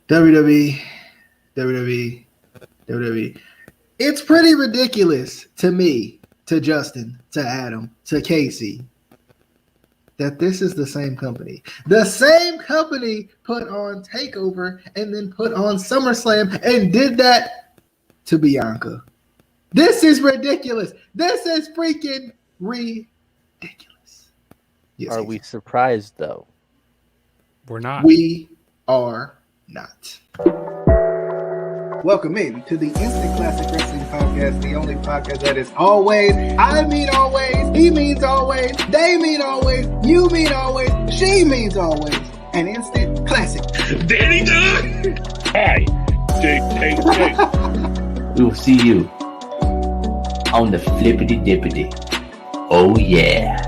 WWE, WWE, WWE. It's pretty ridiculous to me, to Justin, to Adam, to Casey, that this is the same company. The same company put on Takeover and then put on SummerSlam and did that to Bianca. This is ridiculous. This is freaking ridiculous. Yes, are we surprised, though? We're not. We are not. Welcome in to the Instant Classic Wrestling Podcast, the only podcast that is always, I mean always, he means always, they mean always, you mean always, she means always, an instant classic. Danny Dunn! Hi, JK. We will see you on the flippity dippity. Oh yeah.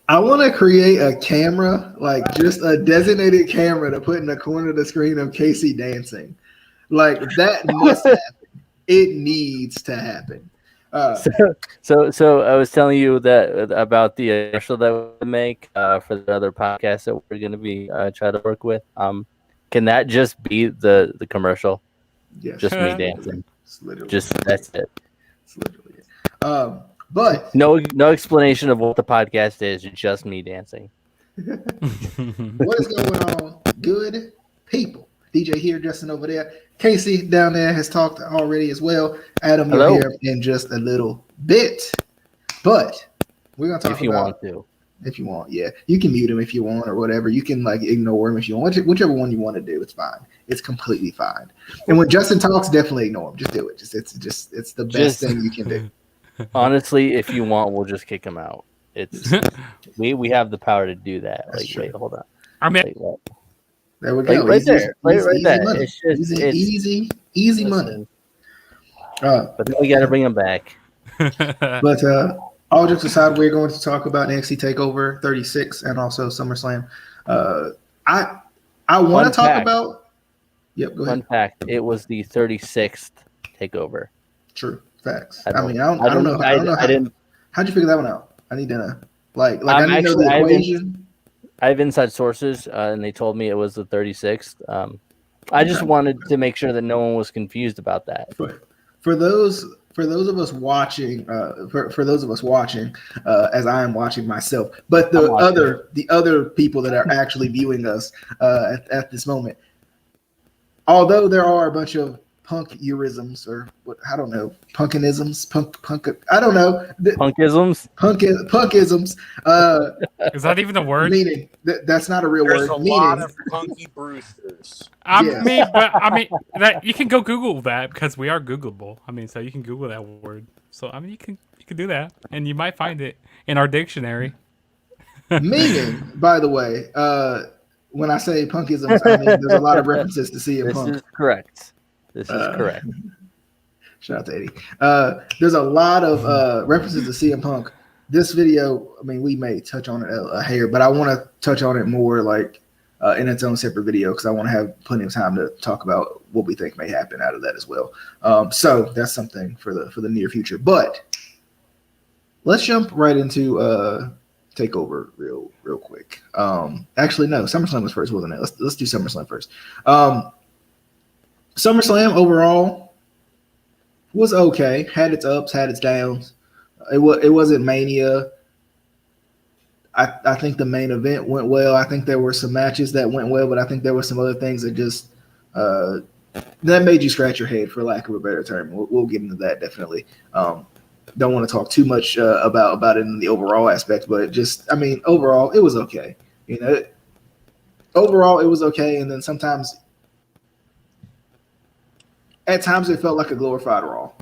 I want to create a camera, like just a designated camera to put in the corner of the screen of Casey dancing. Like that must happen. It needs to happen. So I was telling you that about the commercial that we make for the other podcast that we're going to be trying to work with. Can that just be the commercial? Yes. Just me dancing. Just that's it. It's literally it. But no explanation of what the podcast is. Just me dancing. what is going on, good people? DJ here, Justin over there. Casey down there has talked already as well. Adam, you're here in just a little bit. But we're gonna talk if you about, want to. If you want, yeah. You can mute him if you want or whatever. You can like ignore him if you want. Whichever one you want to do, it's fine. It's completely fine. And when Justin talks, definitely ignore him. Just do it. It's the best thing you can do. Honestly, if you want, we'll just kick him out. It's we have the power to do that. That's like, true. wait, hold on. I mean, There we go. Right there. Right there. Money. It's just Easy money. But then we got to bring him back. But all jokes aside, we're going to talk about NXT Takeover 36 and also SummerSlam. I want to talk about. Yep, go ahead. Fun fact: it was the 36th Takeover. True facts. I don't know. How'd you figure that one out? I need to know. Like I need to know the equation. I have inside sources, and they told me it was the 36th. I just wanted to make sure that no one was confused about that. For those of us watching, as I am watching myself, but the other people that are actually viewing us at this moment, although there are a bunch of punkirisms or what I don't know, punkinisms, I don't know, punkisms. Is that even a word? Meaning that's not a real There's word. There's a lot of punky Brewsters. I mean, that you can go Google that because we are Googleable. I mean, so you can Google that word. So I mean, you can do that, and you might find it in our dictionary. Meaning, by the way, when I say punkisms, I mean there's a lot of references to CM Punk. This is correct. This is correct. Shout out to Eddie. There's a lot of references to CM Punk. This video, I mean, we may touch on it a hair, but I want to touch on it more like in its own separate video because I want to have plenty of time to talk about what we think may happen out of that as well. So that's something for the near future. But let's jump right into Takeover real quick. Actually, no, SummerSlam was first, wasn't it? Let's do SummerSlam first. SummerSlam overall was okay. Had its ups, had its downs. It wasn't Mania. I think the main event went well. I think there were some matches that went well, but I think there were some other things that just that made you scratch your head, for lack of a better term. We'll get into that definitely. Don't want to talk too much about it in the overall aspect, but just, I mean, overall it was okay. You know, overall it was okay, and then sometimes. At times, it felt like a glorified Raw.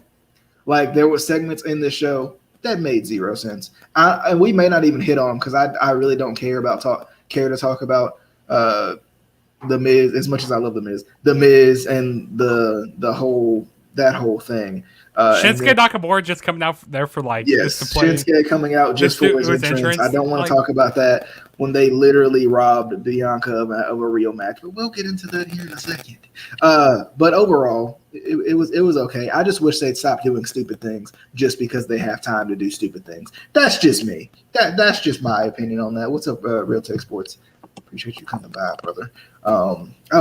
Like there were segments in this show that made zero sense. And we may not even hit on them because I really don't care to talk about the Miz as much as I love the Miz. The Miz and the whole thing. Shinsuke Nakamura just coming out there for yes, just to play. Shinsuke coming out just for his entrance. I don't want to talk about that when they literally robbed Bianca of a real match, but we'll get into that here in a second. But overall, it was okay. I just wish they'd stop doing stupid things just because they have time to do stupid things. That's just me. That's just my opinion on that. What's up, Real Tech Sports? Appreciate you coming by, brother.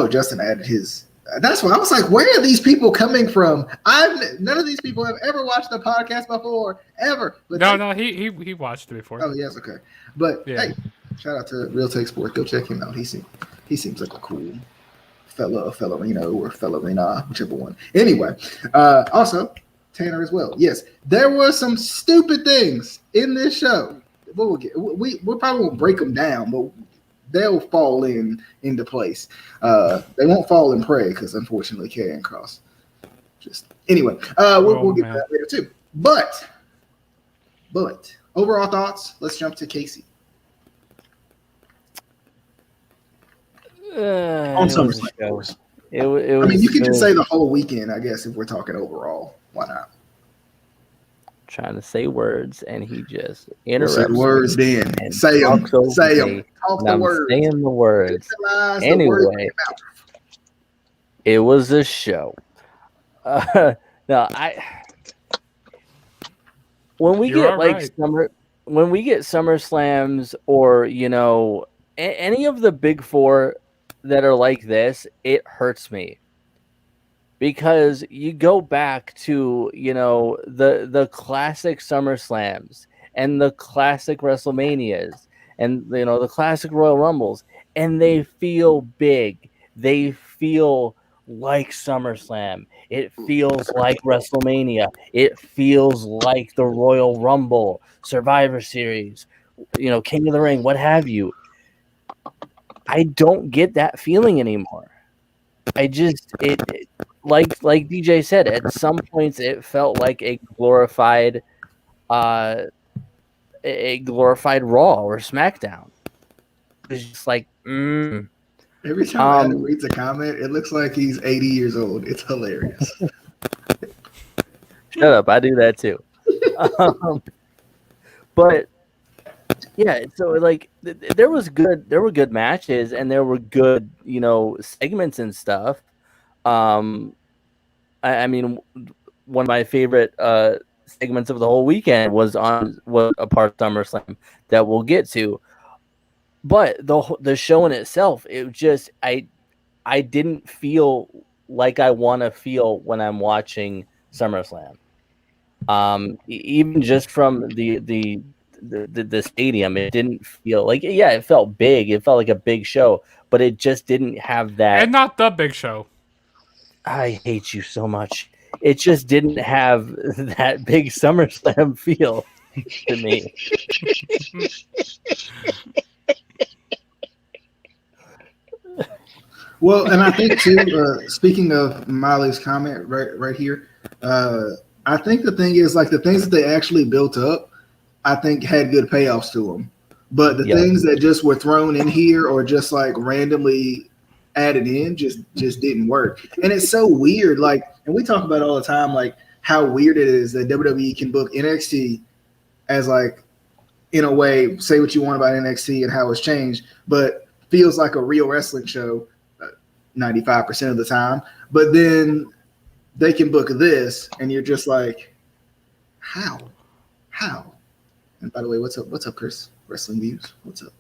Justin added his. That's why I was like, where are these people coming from? None of these people have ever watched the podcast before, ever. But No, he watched it before. Oh yes, okay. But Yeah. hey, shout out to Real Take Sport. Go check him out. He seems like a cool fellow, or fellow, whichever one. Anyway, also Tanner as well. Yes, there were some stupid things in this show. We probably won't break them down, but they'll fall into place. They won't fall in prey because unfortunately Karrion Kross. We'll get to that later too. But overall thoughts. Let's jump to Casey. On SummerSlam. It was, I mean, you can just say the whole weekend, I guess, if we're talking overall. Why not? Trying to say words, and he just interrupts. Say words, then say them. Say them. Talk the words. Saying the words. Anyway, it was a show. When we get SummerSlams or any of the big four that are like this, it hurts me. Because you go back to, the classic SummerSlams and the classic WrestleManias and, the classic Royal Rumbles, and they feel big. They feel like SummerSlam. It feels like WrestleMania. It feels like the Royal Rumble, Survivor Series, King of the Ring, what have you. I don't get that feeling anymore. Like DJ said, at some points it felt like a glorified Raw or SmackDown. It was just like, Every time Adam reads a comment, it looks like he's 80 years old. It's hilarious. Shut up, I do that too. But yeah, so like there were good matches and there were good, segments and stuff. I mean, one of my favorite segments of the whole weekend was a part of SummerSlam that we'll get to. But the show in itself, it just I didn't feel like I want to feel when I'm watching SummerSlam. Even just from the stadium, it didn't feel like, it felt big. It felt like a big show, but it just didn't have that. And not the big show. I hate you so much. It just didn't have that big SummerSlam feel to me. Well, and I think too, speaking of Miley's comment right here, I think the thing is, like, the things that they actually built up, I think had good payoffs to them. But the things that just were thrown in here or just like randomly added in just didn't work. And it's so weird. Like, and we talk about it all the time, like how weird it is that WWE can book NXT as, like, in a way, say what you want about NXT and how it's changed, but feels like a real wrestling show 95% of the time. But then they can book this and you're just like, how? And by the way, what's up, Chris? Wrestling Views, what's up?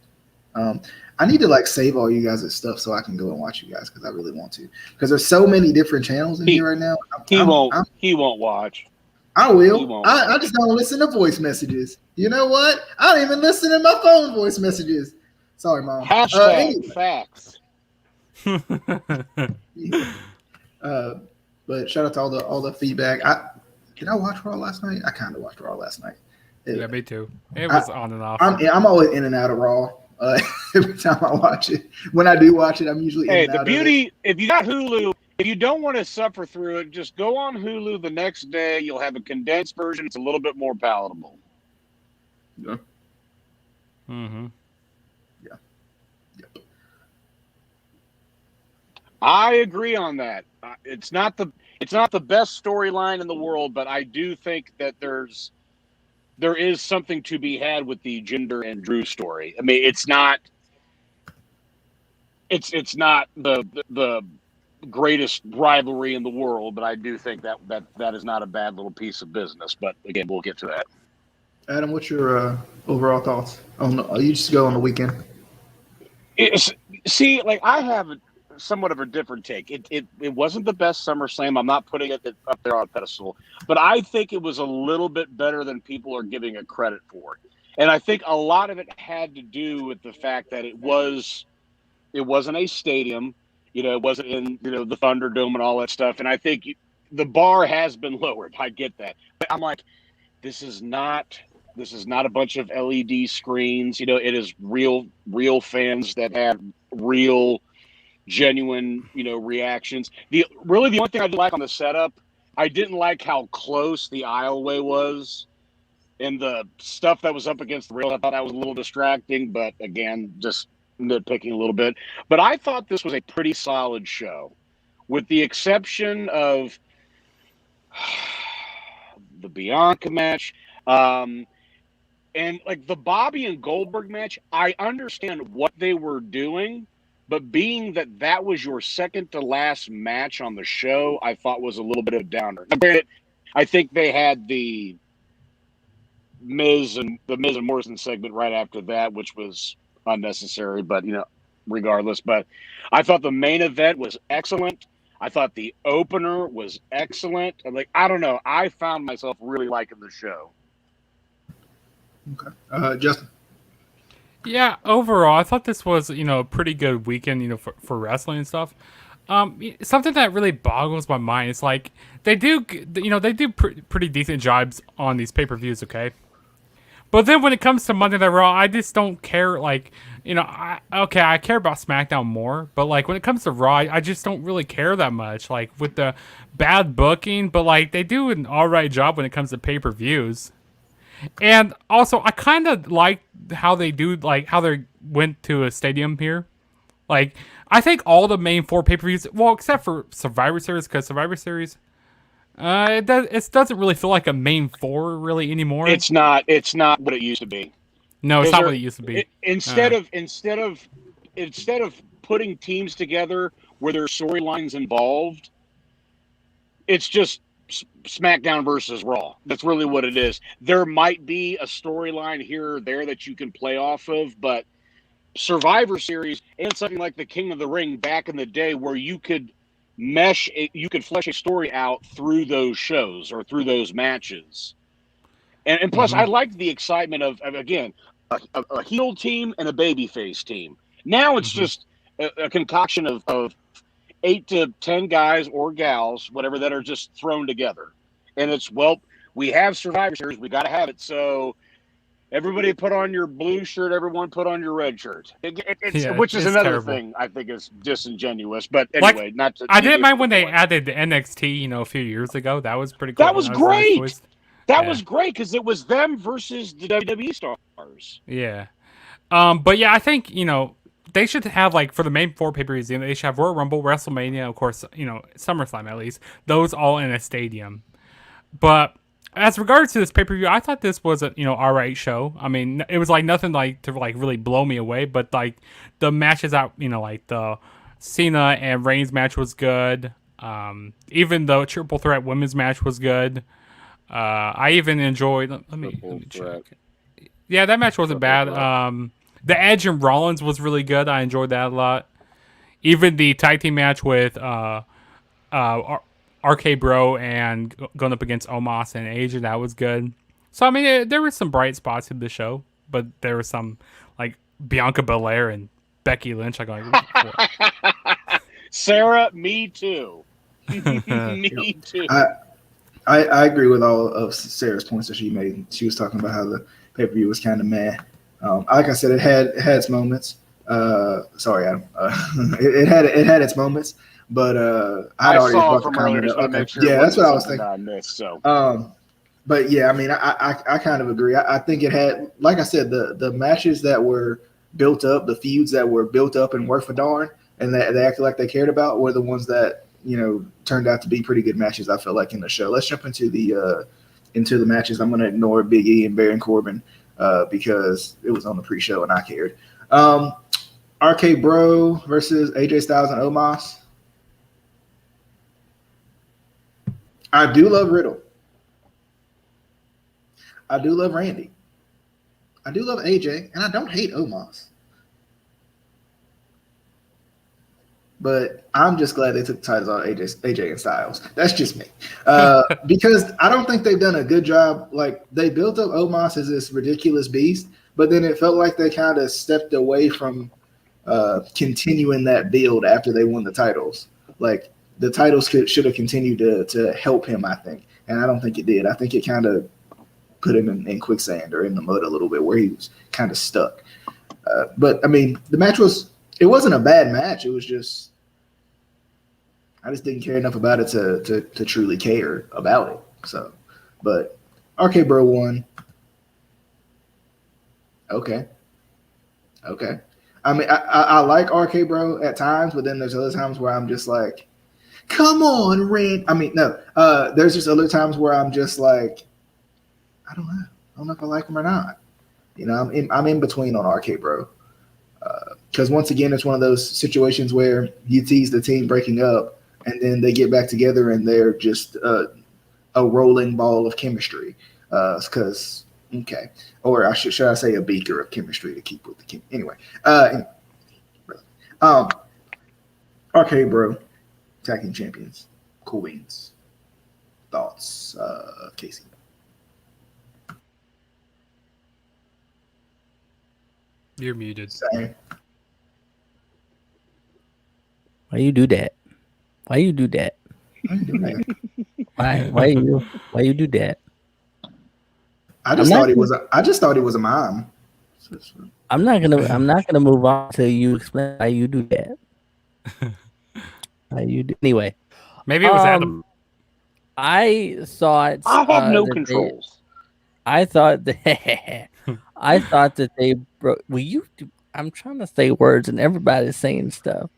I need to like save all you guys' stuff so I can go and watch you guys because I really want to. Because there's so many different channels in here right now. He won't watch. I will. I just don't listen to voice messages. You know what? I don't even listen to my phone voice messages. Sorry, Mom. Hashtag facts. But shout out to all the feedback. Did I watch Raw last night? I kind of watched Raw last night. Yeah, me too. It was on and off. I'm always in and out of Raw. Every time I watch it, when I do watch it, I'm usually in and out of it. If you got Hulu, if you don't want to suffer through it, just go on Hulu the next day. You'll have a condensed version. It's a little bit more palatable. Yeah. Mm-hmm. Yeah. Yep. I agree on that. It's not the best storyline in the world, but I do think that there is something to be had with the Jinder and Drew story. I mean, it's not the greatest rivalry in the world, but I do think that is not a bad little piece of business. But again, we'll get to that. Adam, what's your overall thoughts? You just go on the weekend. See, like I have somewhat of a different take. It wasn't the best SummerSlam. I'm not putting it up there on a pedestal, but I think it was a little bit better than people are giving it credit for. And I think a lot of it had to do with the fact that it wasn't a stadium, it wasn't in the Thunderdome and all that stuff. And I think the bar has been lowered. I get that, but I'm like, this is not a bunch of LED screens. It is real fans that have real genuine, reactions. The only thing I didn't like on the setup, I didn't like how close the aisleway was and the stuff that was up against the rail. I thought that was a little distracting, but again, just nitpicking a little bit. But I thought this was a pretty solid show, with the exception of the Bianca match. And like the Bobby and Goldberg match, I understand what they were doing, but being that was your second to last match on the show, I thought was a little bit of a downer. Granted, I think they had the Miz and Morrison segment right after that, which was unnecessary, but regardless. But I thought the main event was excellent. I thought the opener was excellent. And I don't know, I found myself really liking the show. Okay, Justin. Yeah, overall, I thought this was a pretty good weekend for wrestling and stuff. Something that really boggles my mind is like they do pretty decent jobs on these pay-per-views, okay? But then when it comes to Monday Night Raw, I just don't care. Like, I care about SmackDown more, but like when it comes to Raw, I just don't really care that much. Like with the bad booking, but like they do an all right job when it comes to pay-per-views. And also, I kind of like how they do, like how they went to a stadium here. Like, I think all the main 4 pay-per-views, well, except for Survivor Series, because Survivor Series, it doesn't really feel like a main 4 really anymore. It's not what it used to be. No, it's not what it used to be. Instead of putting teams together where there's storylines involved, it's just SmackDown versus Raw. That's really what it is. There might be a storyline here or there that you can play off of, but Survivor Series and something like the King of the Ring back in the day, where you could flesh a story out through those shows or through those matches. And plus, I liked the excitement of again, a heel team and a babyface team. Now it's just a concoction of 8 to 10 guys or gals, whatever, that are just thrown together. And it's, we have Survivor Series, we got to have it. So everybody put on your blue shirt, everyone put on your red shirt. Which is another terrible thing I think is disingenuous. But anyway, I didn't mind when they added NXT, a few years ago. That was pretty cool. That was great. That was great because it was them versus the WWE stars. Yeah. But yeah, I think, they should have, like, for the main 4 pay-per-views, they should have Royal Rumble, WrestleMania, of course, SummerSlam at least. Those all in a stadium. But as regards to this pay-per-view, I thought this was a, all right show. I mean, it was, like, nothing, like, to, like, really blow me away. But, like, the matches out, like, the Cena and Reigns match was good. Even the Triple Threat women's match was good. I even enjoyed... Let me check. Yeah, that match wasn't bad. The Edge and Rollins was really good. I enjoyed that a lot. Even the tag team match with RK Bro and going up against Omos and AJ, that was good. So, I mean, there were some bright spots in the show, but there were some, like, Bianca Belair and Becky Lynch. Sarah, me too. Me too. I agree with all of Sarah's points that she made. She was talking about how the pay-per-view was kind of meh. Like I said, it had its moments. Sorry, Adam. It had its moments, but I'd already brought the comment up. Okay. Yeah, that's what I was thinking. But yeah, I mean, I kind of agree. I think it had, like I said, the matches that were built up, the feuds that were built up and worth a darn, and that they acted like they cared about, were the ones that turned out to be pretty good matches. I feel like in the show. Let's jump into the matches. I'm going to ignore Big E and Baron Corbin. Because it was on the pre-show and I cared. RK Bro versus AJ Styles and Omos. I do love Riddle. I do love Randy. I do love AJ, and I don't hate Omos. but I'm just glad they took the titles out of AJ and Styles. That's just me. Because I don't think they've done a good job. Like, they built up Omos as this ridiculous beast, but then it felt like they kind of stepped away from continuing that build after they won the titles. Like, the titles should have continued to help him, I think. And I don't think it did. I think it kind of put him in quicksand or in the mud a little bit where he was kind of stuck. But, I mean, the match it wasn't a bad match. It was just, I just didn't care enough about it to truly care about it. So, but RK Bro won. Okay. I mean, I like RK Bro at times, but then there's other times where I'm just like, come on, Rand. I mean, no. There's just other times where I'm just like, I don't know. I don't know if I like him or not. You know, I'm in between on RK Bro. Because once again, it's one of those situations where you tease the team breaking up, and then they get back together, and they're just a rolling ball of chemistry. Because okay, or should I say a beaker of chemistry to keep with the king? Anyway, RK Bro, tag team champions, cool beans. Thoughts, Casey? You're muted. Same. Why you do that? Why you do that? I didn't do that. Why you do that? I just thought he was a mom. I'm not gonna move on till you explain why you do that. Anyway. Maybe it was Adam. I thought I have no controls. I thought that they broke. I'm trying to say words and everybody's saying stuff.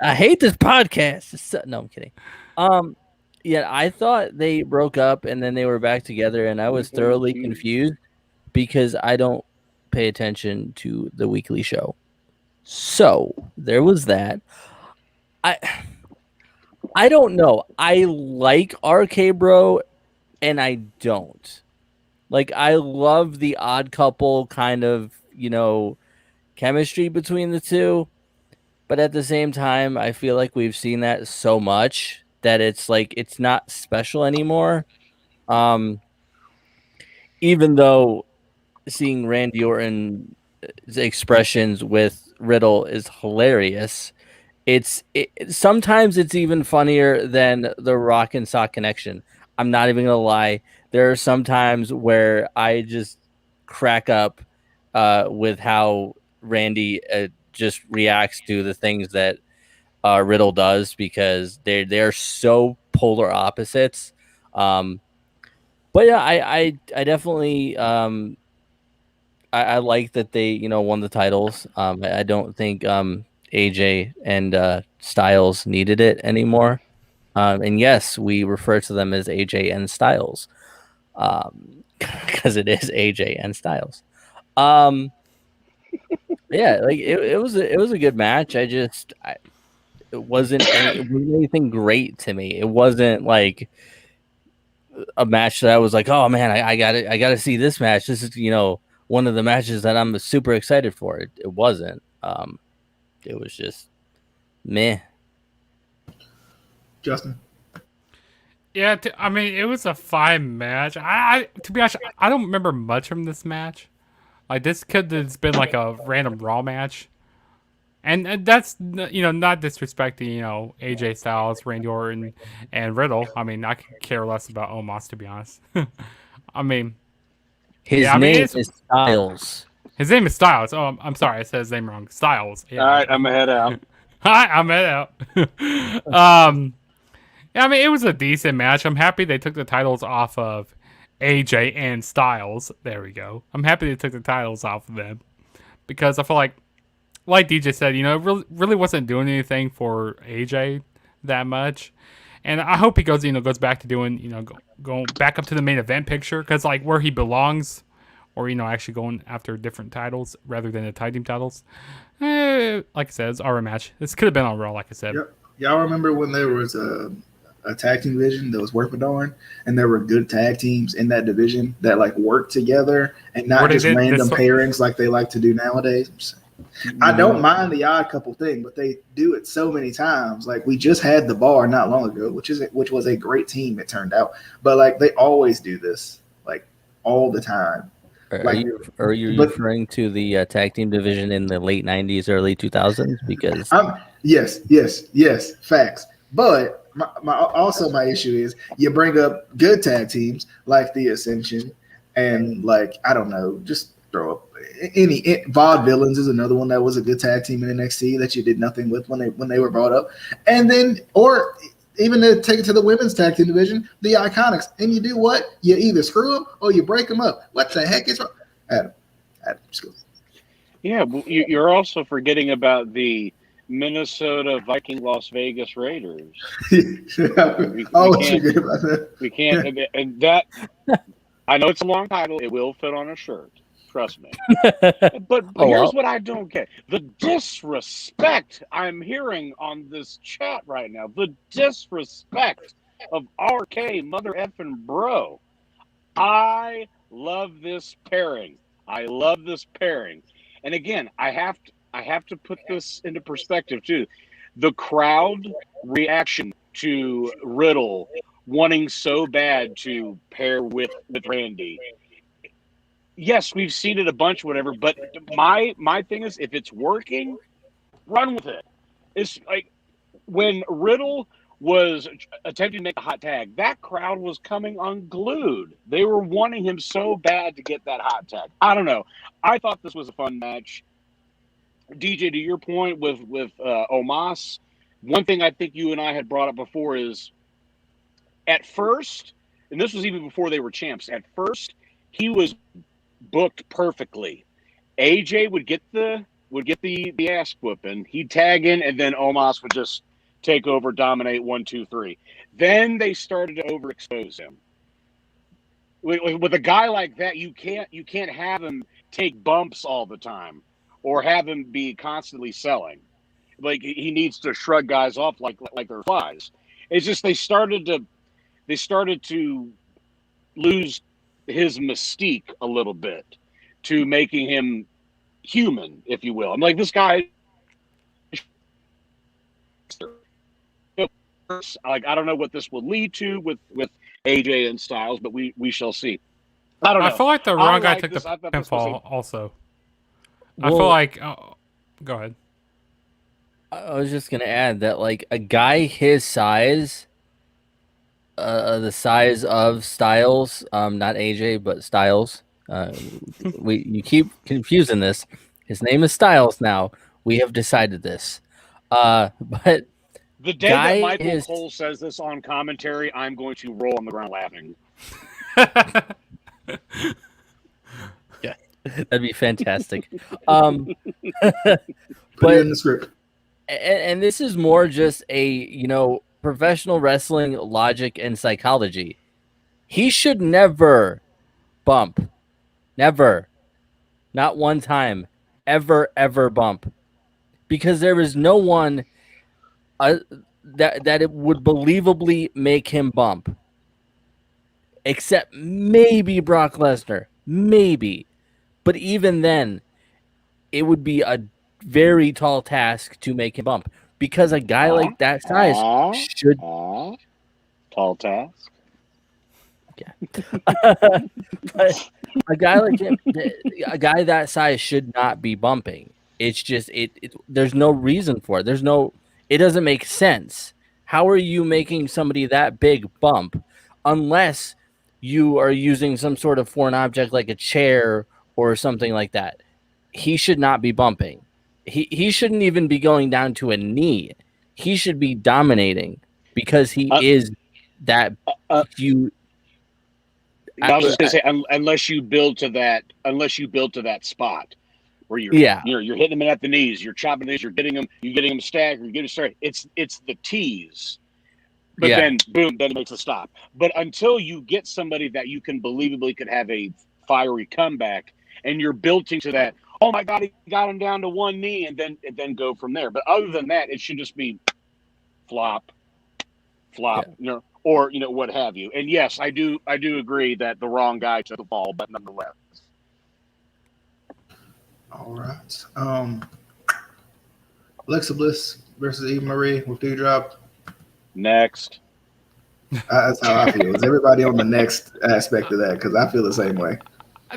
I hate this podcast. No, I'm kidding. Yeah, I thought they broke up and then they were back together, and I was thoroughly confused because I don't pay attention to the weekly show. So there was that. I don't know. I like RK Bro, and I don't. Like, I love the odd couple kind of, chemistry between the two. But at the same time, I feel like we've seen that so much that it's like it's not special anymore. Even though seeing Randy Orton's expressions with Riddle is hilarious, sometimes it's even funnier than the Rock and Sock connection. I'm not even gonna lie. There are some times where I just crack up with how Randy just reacts to the things that Riddle does, because they're so polar opposites. But yeah, I definitely I like that they won the titles. I don't think AJ and Styles needed it anymore. And yes, we refer to them as AJ and Styles because it is AJ and Styles. Yeah, like it was a good match. It wasn't anything great to me. It wasn't like a match that I was like, oh man, I gotta see this match. This is one of the matches that I'm super excited for. It wasn't. It was just meh. Justin. Yeah, I mean, it was a fine match. I to be honest, I don't remember much from this match. Like, this could have been like a random Raw match. And that's, not disrespecting, AJ Styles, Randy Orton, and Riddle. I mean, I could care less about Omos, to be honest. I mean... His name is Styles. His name is Styles. Oh, I'm sorry. I said his name wrong. Styles. Yeah. All right, I'm head out. Hi, I'm head out. Yeah, I mean, it was a decent match. I'm happy they took the titles off of AJ and Styles. There we go. I'm happy they took the titles off of them, because I feel like DJ said, it really wasn't doing anything for AJ that much. And I hope he goes back to doing, going back up to the main event picture, because like where he belongs, or, actually going after different titles rather than the tag team titles. Like I said, it's our match. This could have been on Raw, like I said. Yep. Y'all remember when there was a tag team division that was worth a darn, and there were good tag teams in that division that like worked together and not just random pairings like they like to do nowadays? I don't mind the odd couple thing, but they do it so many times. Like we just had the Bar not long ago, which was a great team, it turned out. But like they always do this, like all the time. Are you referring to the tag team division in the late 90s, early 2000s? Because yes, facts. But my issue is you bring up good tag teams like the Ascension and like I don't know, just throw up any Vaudevillains is another one that was a good tag team in NXT that you did nothing with when they were brought up, and then or even to take it to the women's tag team division, the Iconics, and you do what? You either screw them or you break them up. What the heck is wrong? Adam, just go. Yeah, you're also forgetting about the Minnesota Viking Las Vegas Raiders. Always forget about that. We can't, and that I know it's a long title. It will fit on a shirt. Trust me. But here's what I don't get: the disrespect I'm hearing on this chat right now. The disrespect of RK Mother Effin' Bro. I love this pairing. And again, I have to put this into perspective too. The crowd reaction to Riddle wanting so bad to pair with Randy. Yes, we've seen it a bunch, whatever. But my thing is, if it's working, run with it. It's like when Riddle was attempting to make a hot tag, that crowd was coming unglued. They were wanting him so bad to get that hot tag. I don't know. I thought this was a fun match. DJ, to your point with Omos, one thing I think you and I had brought up before is at first, and this was even before they were champs, at first he was booked perfectly. AJ would get the ass whooping, he'd tag in, and then Omos would just take over, dominate 1, 2, 3. Then they started to overexpose him. With a guy like that, you can't have him take bumps all the time or have him be constantly selling. Like he needs to shrug guys off like they're flies. It's just they started to lose his mystique a little bit to making him human, if you will. I'm like, this guy, like, I don't know what this will lead to with AJ and Styles, but we shall see. I don't know. I feel like the wrong guy took the pinfall also. I feel like... go ahead. I was just going to add that, like, a guy his size, the size of Styles, not AJ, but Styles. You keep confusing this. His name is Styles now. We have decided this. But the day that Michael Cole says this on commentary, I'm going to roll on the ground laughing. Yeah, that'd be fantastic. Put it in the script. And this is more just a, professional wrestling logic and psychology. He should never bump. Never. Not one time. Ever bump. Because there is no one that it would believably make him bump. Except maybe Brock Lesnar. Maybe. But even then, it would be a very tall task to make him bump. Because a guy like that size should... Tall task? Yeah. But a guy like him, a guy that size should not be bumping. It's just, there's no reason for it. It doesn't make sense. How are you making somebody that big bump unless you are using some sort of foreign object like a chair or something like that? He should not be bumping. He shouldn't even be going down to a knee. He should be dominating because he is that few. I was just gonna say, unless you build to that spot where you're hitting them at the knees, you're chopping these, you're getting them staggered, you're getting started. It's the tease, but then boom, then it makes a stop. But until you get somebody that you can believably could have a fiery comeback, and you're building to that. Oh my God, he got him down to one knee, and then go from there. But other than that, it should just be flop, or what have you. And yes, I do agree that the wrong guy took the fall, but nonetheless. All right. Alexa Bliss versus Eva Marie with Dewdrop. Next. That's how I feel. Is everybody on the next aspect of that? Because I feel the same way.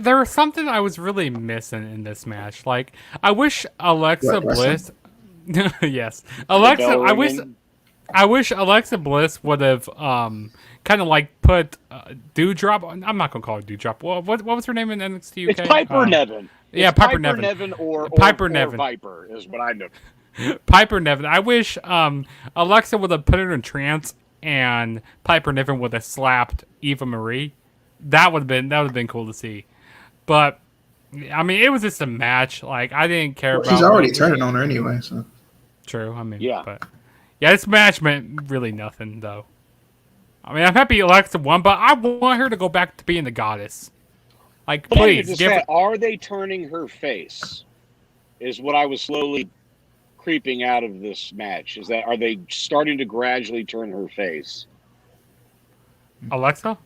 There was something I was really missing in this match. Like, I wish Alexa What, wrestling? Bliss. Yes, The Alexa. bell I wish ringing. Alexa Bliss would have kind of like put Dewdrop. I'm not gonna call her Dewdrop. Well, what was her name in NXT UK? It's Piper Nevin. Yeah, It's Piper Nevin. or Piper or Nevin. Viper is what I know. Piper Nevin. I wish Alexa would have put her in trance and Piper Nevin would have slapped Eva Marie. That would have been cool to see. But I mean, it was just a match. Like, I didn't care about. She's already turning on her anyway. So True. I mean, Yeah. But yeah, this match meant really nothing though. I mean, I'm happy Alexa won, but I want her to go back to being the goddess. Like, But please just give her. say, are they turning her face? Is what I was slowly creeping out of this match. Is that are they starting to gradually turn her face? Alexa?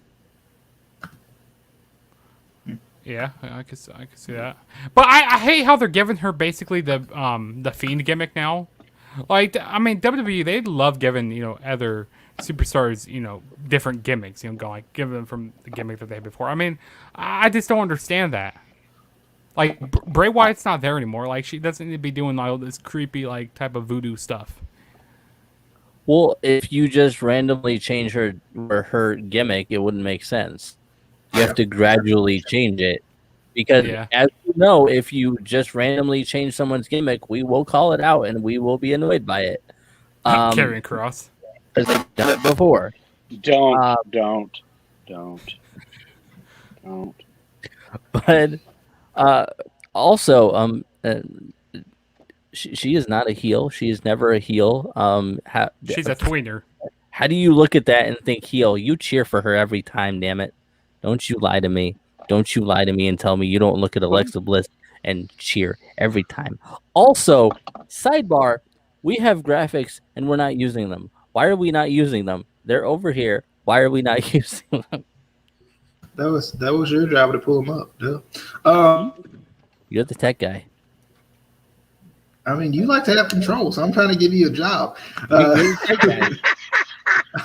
Yeah, I could see that. But I hate how they're giving her basically the Fiend gimmick now. Like, I mean, WWE, they love giving, other superstars, different gimmicks, going, give them from the gimmick that they had before. I mean, I just don't understand that. Like, Bray Wyatt's not there anymore. Like, she doesn't need to be doing all this creepy, like, type of voodoo stuff. Well, if you just randomly change her gimmick, it wouldn't make sense. You have to gradually change it. Because, Yeah. as you know, if you just randomly change someone's gimmick, we will call it out and we will be annoyed by it. Karrion Kross. Because they've done it before. Don't. But also, she is not a heel. She is never a heel. She's a tweener. How do you look at that and think heel? You cheer for her every time, damn it. Don't you lie to me. Don't you lie to me and tell me you don't look at Alexa Bliss and cheer every time. Also, sidebar, we have graphics and we're not using them. Why are we not using them? They're over here. Why are we not using them? that was your job to pull them up. Duh. You're the tech guy. I mean, you like to have control, so I'm trying to give you a job. You're the tech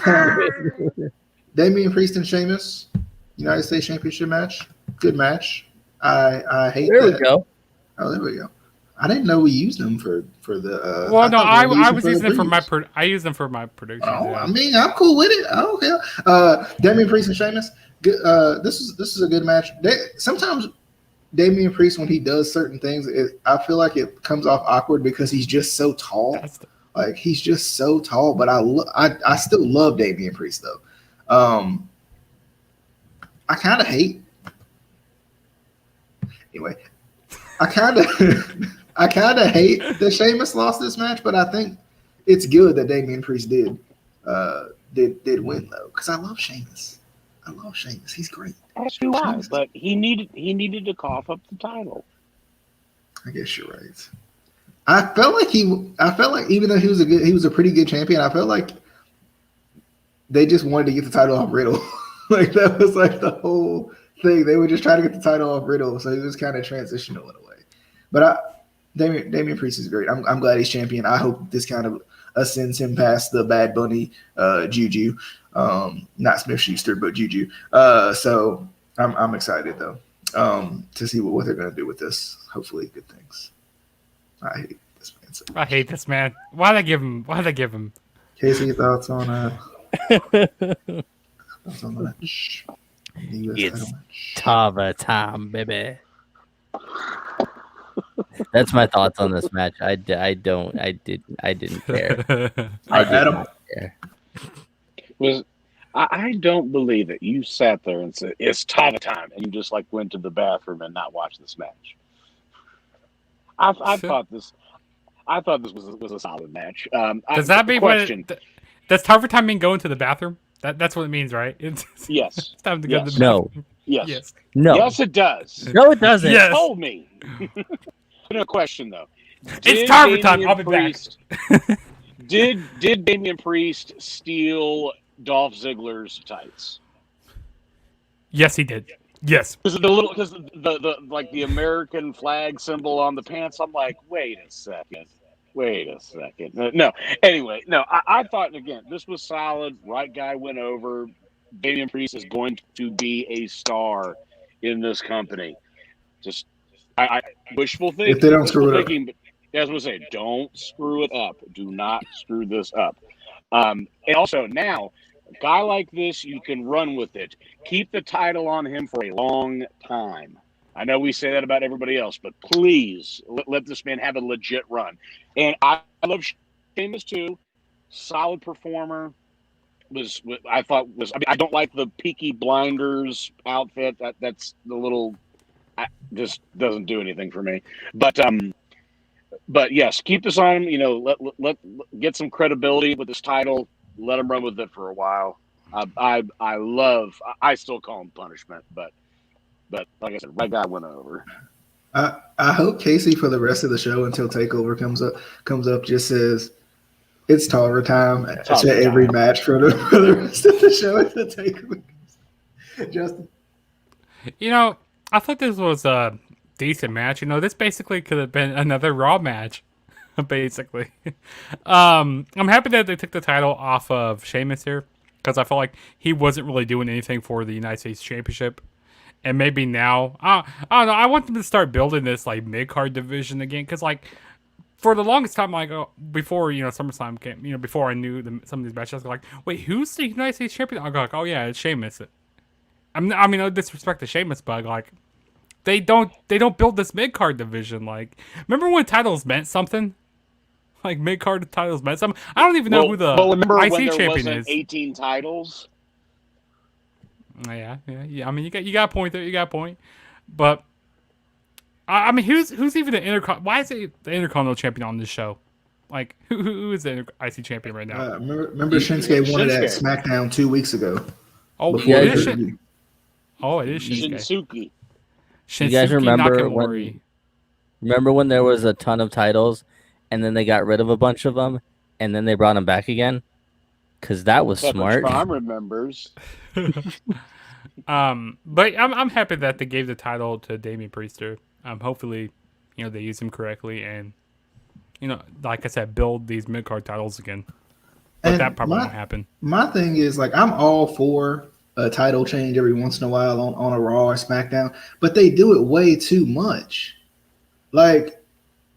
guy. Damian Priest and Sheamus, United States Championship match. Good match. I hate There that. we go. Oh, there we go. I didn't know we used them for the. Well, no, thought we I used was using them for my previews. I used them for my production. Oh, Yeah. I mean, I'm cool with it. I don't care. Damian Priest and Sheamus. Good. This is a good match. Sometimes Damian Priest, when he does certain things, I feel like it comes off awkward because he's just so tall. Like, he's just so tall. But I still love Damian Priest though. I kind of hate. Anyway, I kind of hate that Sheamus lost this match, but I think it's good that Damian Priest did win though, because I love Sheamus. He's great. That's too high, but he needed to cough up the title. I guess you're right. I felt like even though he was a pretty good champion, I felt like they just wanted to get the title off Riddle. Like, that was like the whole thing. They were just trying to get the title off Riddle, so it was kind of transitional in a way. But Damian Priest is great. I'm glad he's champion. I hope this kind of ascends him past the Bad Bunny Juju, not Smith Schuster, but Juju. So I'm excited though to see what they're gonna do with this. Hopefully, good things. I hate this man. So I hate this man. Why'd I give him? Casey, thoughts on the match? It's Tava time, baby. That's my thoughts on this match. I didn't care. I did not care. I don't believe it. You sat there and said it's Tava time, and you just like went to the bathroom and not watched this match. I thought this was a solid match. Does that mean question? Does Tarver time mean going to the bathroom? That's what it means, right? It's Yes. time to go to the No. bathroom. Yes. No. Yes, it does. No, it doesn't. Yes. You told me. No question though. It's Tarver time. Damian I'll be Priest, Did Damian Priest steal Dolph Ziggler's tights? Yes, he did. Yes. Because the like the American flag symbol on the pants. I'm like, wait a second. No. Anyway, no. I thought again, this was solid. Right guy went over. Damian Priest is going to be a star in this company. Just I wishful If they thinking, don't screw it up. But as we say, don't screw it up. Do not screw this up. And also now, a guy like this, you can run with it. Keep the title on him for a long time. I know we say that about everybody else, but please let this man have a legit run. And I love Sheamus too. Solid performer. I mean, I don't like the Peaky Blinders outfit. That's the little just doesn't do anything for me. But yes, keep this on him. You know, let get some credibility with this title. Let him run with it for a while. I still call him Punishment, but like I said, right guy went over. I hope Casey for the rest of the show until Takeover comes up just says it's Taller time to every match for the rest of the show until Takeover. Justin, You know, I thought this was a decent match. You know, this basically could have been another Raw match. Basically, I'm happy that they took the title off of Sheamus here because I felt like he wasn't really doing anything for the United States Championship. And maybe now, I don't know. I want them to start building this like mid card division again because like for the longest time, like before SummerSlam came, before I knew some of these matches, I was like, wait, who's the United States champion? I go like, oh yeah, it's Sheamus. I mean, no disrespect to Sheamus, but like they don't build this mid card division. Like, remember when titles meant something? Like mid card titles meant something. I don't even know who the IC champion is. 18 titles. Yeah. I mean, you got a point there. You got a point, but I mean, who's even the why is it the Intercontinental champion on this show? Like, who is the IC champion right now? remember Shinsuke won it at SmackDown 2 weeks ago. Oh, yeah, it is Shinsuke. Shinsuke. You guys remember Nakamura. when there was a ton of titles, and then they got rid of a bunch of them, and then they brought them back again? Because that was smart. Farm remembers. But I'm happy that they gave the title to Damian Priest. Hopefully, they use him correctly, and like I said, build these mid card titles again. But And that probably won't happen. My thing is like I'm all for a title change every once in a while on a Raw or SmackDown, but they do it way too much. Like,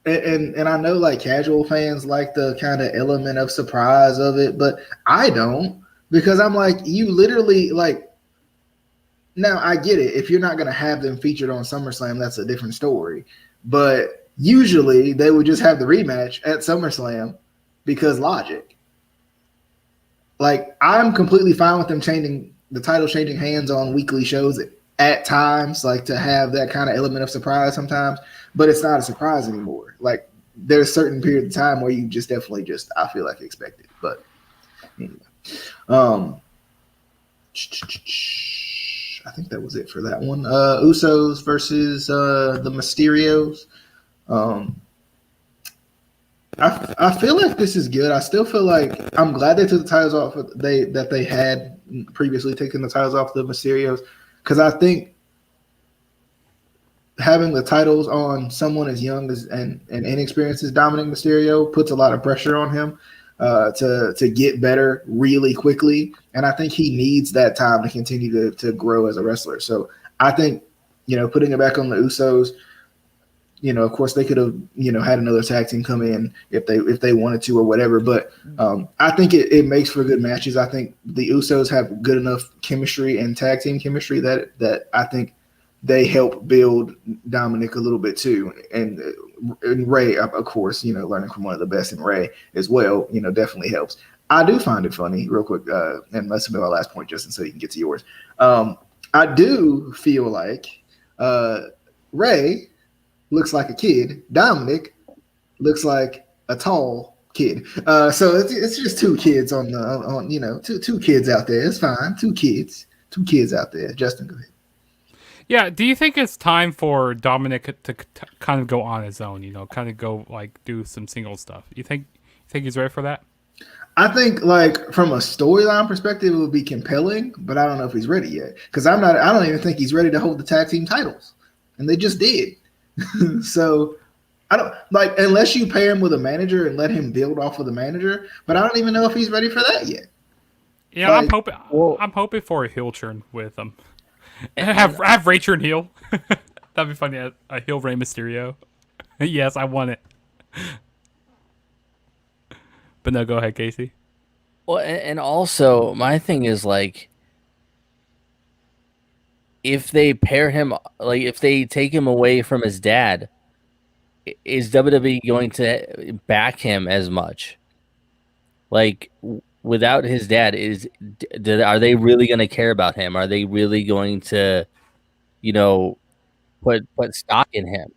and I know like casual fans like the kind of element of surprise of it, but I don't because I'm like, you literally like. Now I get it. If you're not going to have them featured on SummerSlam, that's a different story. But usually they would just have the rematch at SummerSlam because logic. Like I'm completely fine with them changing the title, changing hands on weekly shows at times, like to have that kind of element of surprise sometimes. But it's not a surprise anymore. Like there's a certain period of time where you just definitely I feel like expect it. But anyway, I think that was it for that one. Usos versus the Mysterios. I feel like this is good. I still feel like I'm glad they took the titles off. That they had previously taken the titles off the Mysterios because I think having the titles on someone as young as and inexperienced as Dominic Mysterio puts a lot of pressure on him to get better really quickly. And I think he needs that time to continue to grow as a wrestler. So I think, putting it back on the Usos, of course they could have, had another tag team come in if they wanted to or whatever. But I think it makes for good matches. I think the Usos have good enough chemistry and tag team chemistry that I think they help build Dominic a little bit too. And Ray, of course, learning from one of the best in Ray as well, definitely helps. I do find it funny, real quick, and that's my last point, Justin, so you can get to yours. I do feel like Ray looks like a kid. Dominic looks like a tall kid. So it's just two kids two kids out there. It's fine. Two kids out there. Justin, go ahead. Yeah, do you think it's time for Dominic to kind of go on his own? Kind of go like do some single stuff. You think he's ready for that? I think like from a storyline perspective, it would be compelling, but I don't know if he's ready yet. Because I don't even think he's ready to hold the tag team titles. And they just did. So I don't like unless you pair him with a manager and let him build off of the manager, but I don't even know if he's ready for that yet. Yeah, Like, I'm hoping for a heel turn with him. Have Ray turn heel. That'd be funny. A heel Rey Mysterio. Yes, I want it. But no, go ahead, Casey. Well, and also my thing is like, if they pair him, like if they take him away from his dad, is WWE going to back him as much? Like without his dad, are they really going to care about him? Are they really going to, you know, put stock in him?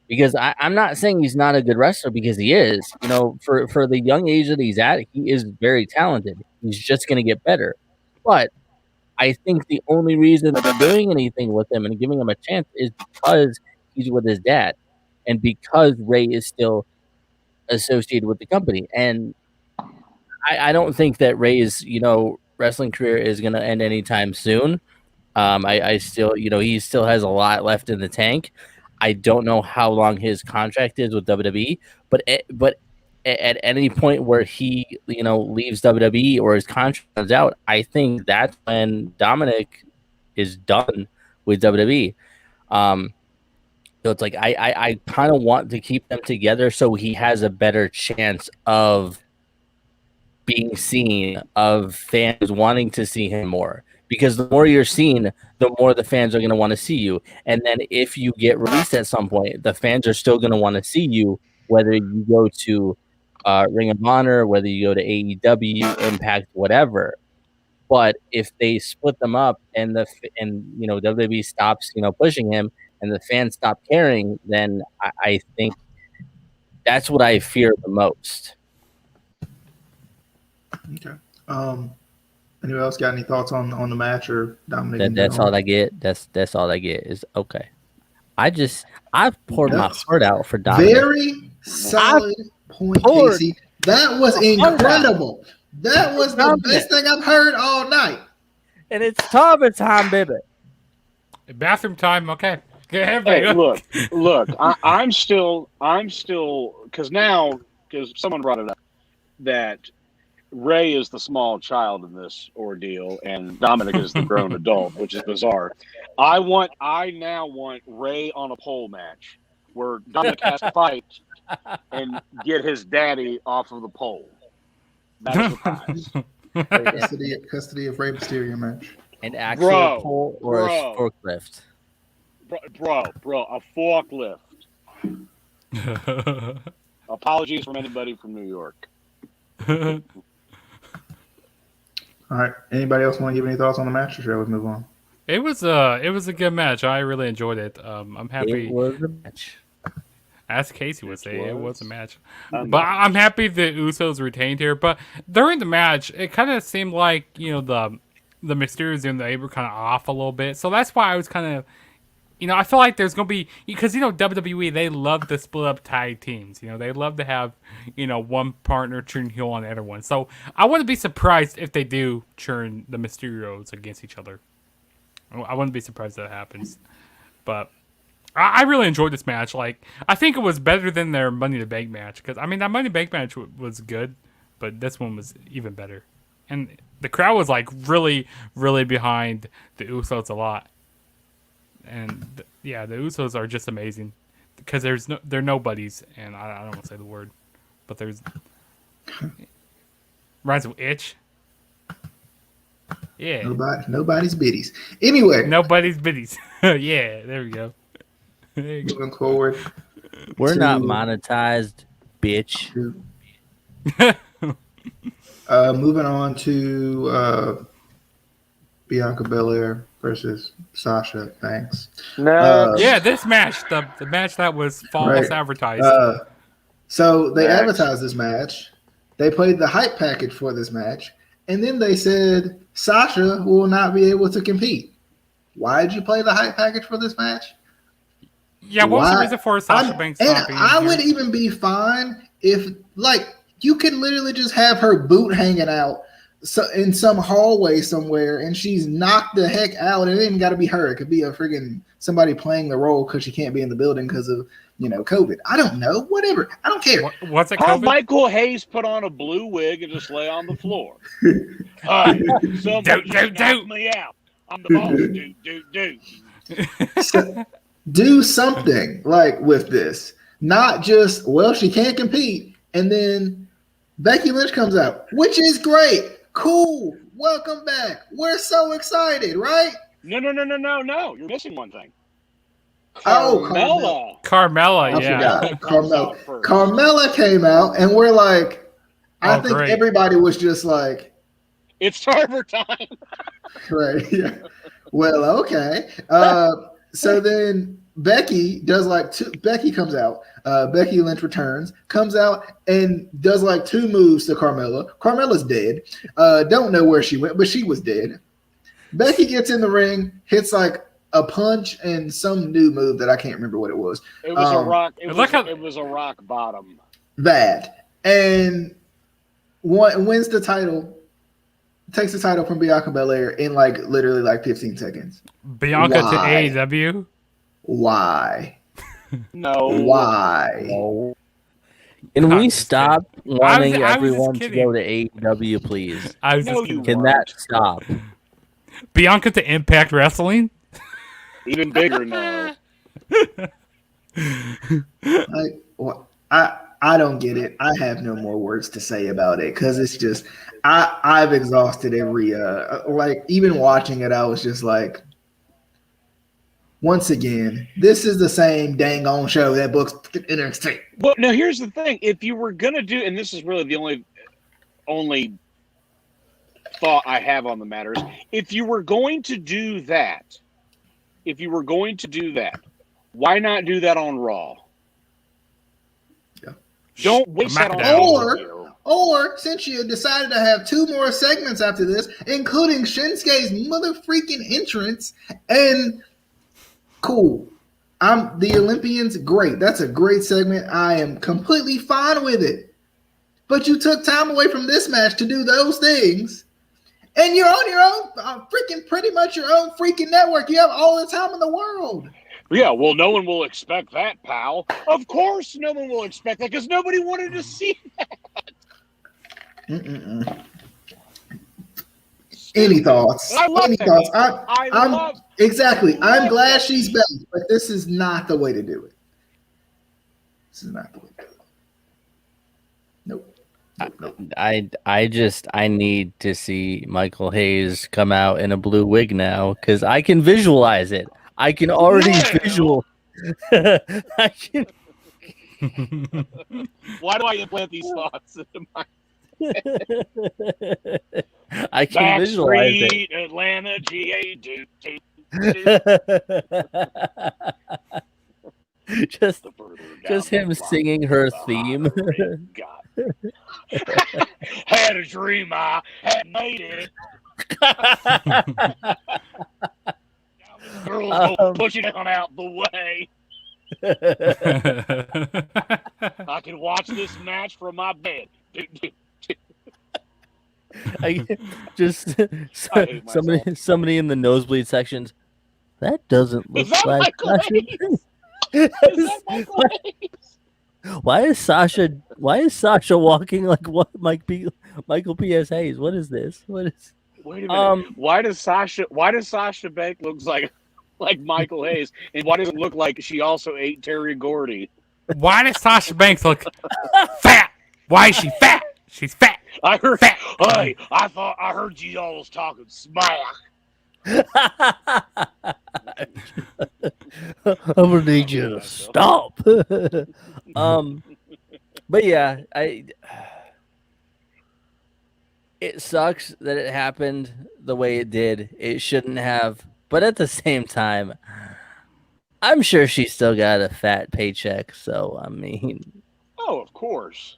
Because I'm not saying he's not a good wrestler, because he is. You know, for the young age that he's at, he is very talented. He's just going to get better. But I think the only reason that they're doing anything with him and giving him a chance is because he's with his dad, and because Ray is still associated with the company. And I don't think that Ray's wrestling career is going to end anytime soon. I still, he still has a lot left in the tank. I don't know how long his contract is with WWE, but at any point where he, leaves WWE or his contract runs out, I think that's when Dominic is done with WWE. So it's like I kind of want to keep them together so he has a better chance of being seen, of fans wanting to see him more. Because the more you're seen, the more the fans are going to want to see you. And then if you get released at some point, the fans are still going to want to see you, whether you go to Ring of Honor, whether you go to AEW, Impact, whatever. But if they split them up and WWE stops pushing him and the fans stop caring, then I think that's what I fear the most. Okay. Anyone else got any thoughts on the match or Dominic? That's all I get. That's all I get is okay. I've poured my heart out for Dominic. Very solid point, Casey. That was incredible. That was the best thing I've heard all night. And it's Target time, baby. Bathroom time. Okay. Hey, look. I'm still because someone brought it up that Ray is the small child in this ordeal, and Dominic is the grown adult, which is bizarre. I now want Ray on a pole match where Dominic has to fight and get his daddy off of the pole. That's the prize. Custody of Rey Mysterio match. An actual pole or a forklift? Bro, a forklift. Apologies from anybody from New York. All right. Anybody else want to give any thoughts on the match, or shall we move on? It was a good match. I really enjoyed it. I'm happy. It was a match. As Casey would say, it was a match. But I'm happy the Usos retained here. But during the match, it kind of seemed like the Mysterios and they were kind of off a little bit. So that's why I was kind of. I feel like there's going to be, because, WWE, they love to split up tag teams. They love to have, one partner turn heel on the other one. So I wouldn't be surprised if they do turn the Mysterios against each other. I wouldn't be surprised if that happens. But I really enjoyed this match. Like, I think it was better than their Money in the Bank match. Because, that Money in the Bank match was good, but this one was even better. And the crowd was, like, really, really behind the Usos a lot. And the Usos are just amazing because they're nobodies, and I don't want to say the word, but there's reminds me of itch. Yeah, nobody's biddies. Anyway, nobody's biddies. Yeah, there we go. Moving forward, we're not monetized, bitch. Moving on to Bianca Belair versus Sasha Banks. This match, the match that was false advertised. So they advertised this match. They played the hype package for this match, and then they said Sasha will not be able to compete. Why did you play the hype package for this match? Yeah, what was the reason for Sasha Banks not being I here? would even be fine if, like, You could literally just have her boot hanging out in some hallway somewhere, and she's knocked the heck out. And it ain't got to be her. It could be a friggin' somebody playing the role because she can't be in the building because of COVID. I don't know. Whatever. I don't care. What's it? Have COVID? Michael Hayes put on a blue wig and just lay on the floor. Someone just knocked me out. I'm the boss. So, do something like with this. Not just, well, she can't compete, and then Becky Lynch comes out, which is great. Cool. Welcome back. We're so excited, right? No. You're missing one thing. Oh, Carmella, I yeah. forgot. Carmella came out, and we're like, I think great. everybody was just like, it's Tarver time. right. Yeah. Well, okay. So then Becky does like Becky comes out. Becky Lynch returns, comes out and does like 2 moves to Carmella. Carmella's dead. Don't know where she went, but she was dead. Becky gets in the ring, hits like a punch and some new move that I can't remember what it was. It was a rock. It was a rock bottom. That and wins the title. Takes the title from Bianca Belair in like literally like 15 seconds. Bianca to AEW. Why? No. Why? No. Can we stop wanting everyone to go to AEW, please? Can that stop? Bianca to Impact Wrestling? Even bigger now. I don't get it. I have no more words to say about it because it's just I've exhausted every like even watching it. I was just like, once again, this is the same dang on show that books NXT. Well, now here's the thing: if you were gonna do, and this is really the only thought I have on the matter is, if you were going to do that, why not do that on Raw? Yeah. Don't waste that on Or since you decided to have 2 more segments after this, including Shinsuke's mother freaking entrance, and cool. I'm the Olympians, great. That's a great segment. I am completely fine with it. But you took time away from this match to do those things. And you're on your own, freaking pretty much your own freaking network. You have all the time in the world. Yeah, well, no one will expect that, pal. Of course no one will expect that because nobody wanted to see that. Any thoughts? Any thoughts? Exactly. I'm glad she's back, but this is not the way to do it. This is not the way to do it. Nope. I need to see Michael Hayes come out in a blue wig now because I can visualize it. I can already visual. I can. Why do I implant these thoughts into my I can visualize it. Atlanta, GA, just him singing her theme. Had a dream, I had made it. Girls pushing it on out the way. I can watch this match from my bed. Somebody in the nosebleed sections. That doesn't look like Sasha. Why is Sasha walking like what Michael P.S. Hayes? What is this? What is? Wait a minute. Why does Sasha Banks looks like Michael Hayes, and why does it look like she also ate Terry Gordy? Why does Sasha Banks look fat? Why is she fat? She's fat. I heard. Fat. Hey, I heard you all was talking smack. I'm gonna need you to stop. But yeah, it sucks that it happened the way it did. It shouldn't have. But at the same time, I'm sure she still got a fat paycheck. So I mean, oh, of course.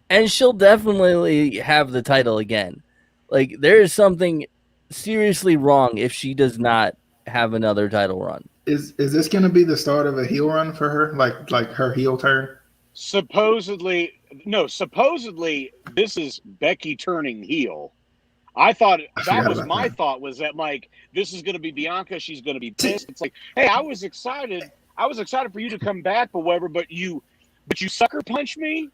And she'll definitely have the title again. Like, there is something seriously wrong if she does not have another title run. Is this going to be the start of a heel run for her? Like her heel turn? supposedly this is Becky turning heel. I thought I that forgot was about my that. thought, was that like this is going to be Bianca. She's going to be pissed. It's like, hey, I was excited for you to come back, but whatever. But you sucker punch me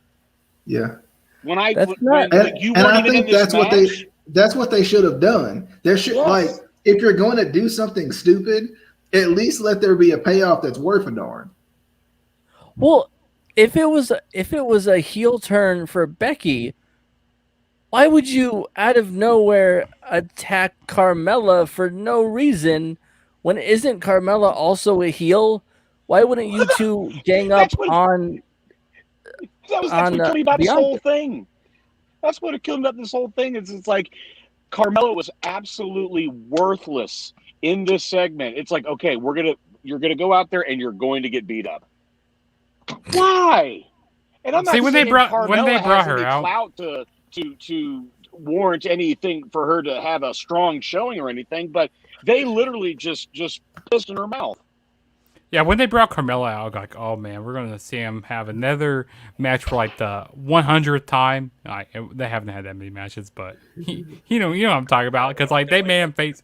Yeah. when I That's when not. like you And weren't I even in think this match. that's what they should have done. There should like Yes. if you're going to do something stupid, at least let there be a payoff that's worth a darn. Well, if it was a heel turn for Becky, why would you out of nowhere attack Carmella for no reason when isn't Carmella also a heel? Why wouldn't you two gang up That's what on that's what killed me about this whole Bianca? thing. That's what killed me about this whole thing. It's like Carmella was absolutely worthless in this segment. It's like, okay, you're gonna go out there and you're going to get beat up. Why? And I'm not See, when they saying brought Carmella has her any out, clout to warrant anything for her to have a strong showing or anything, but they literally just pissed in her mouth. yeah, when they brought Carmella out, I was like, oh man, we're gonna see him have another match for like the 100th time. They haven't had that many matches, but you know what I'm talking about, because like they made him face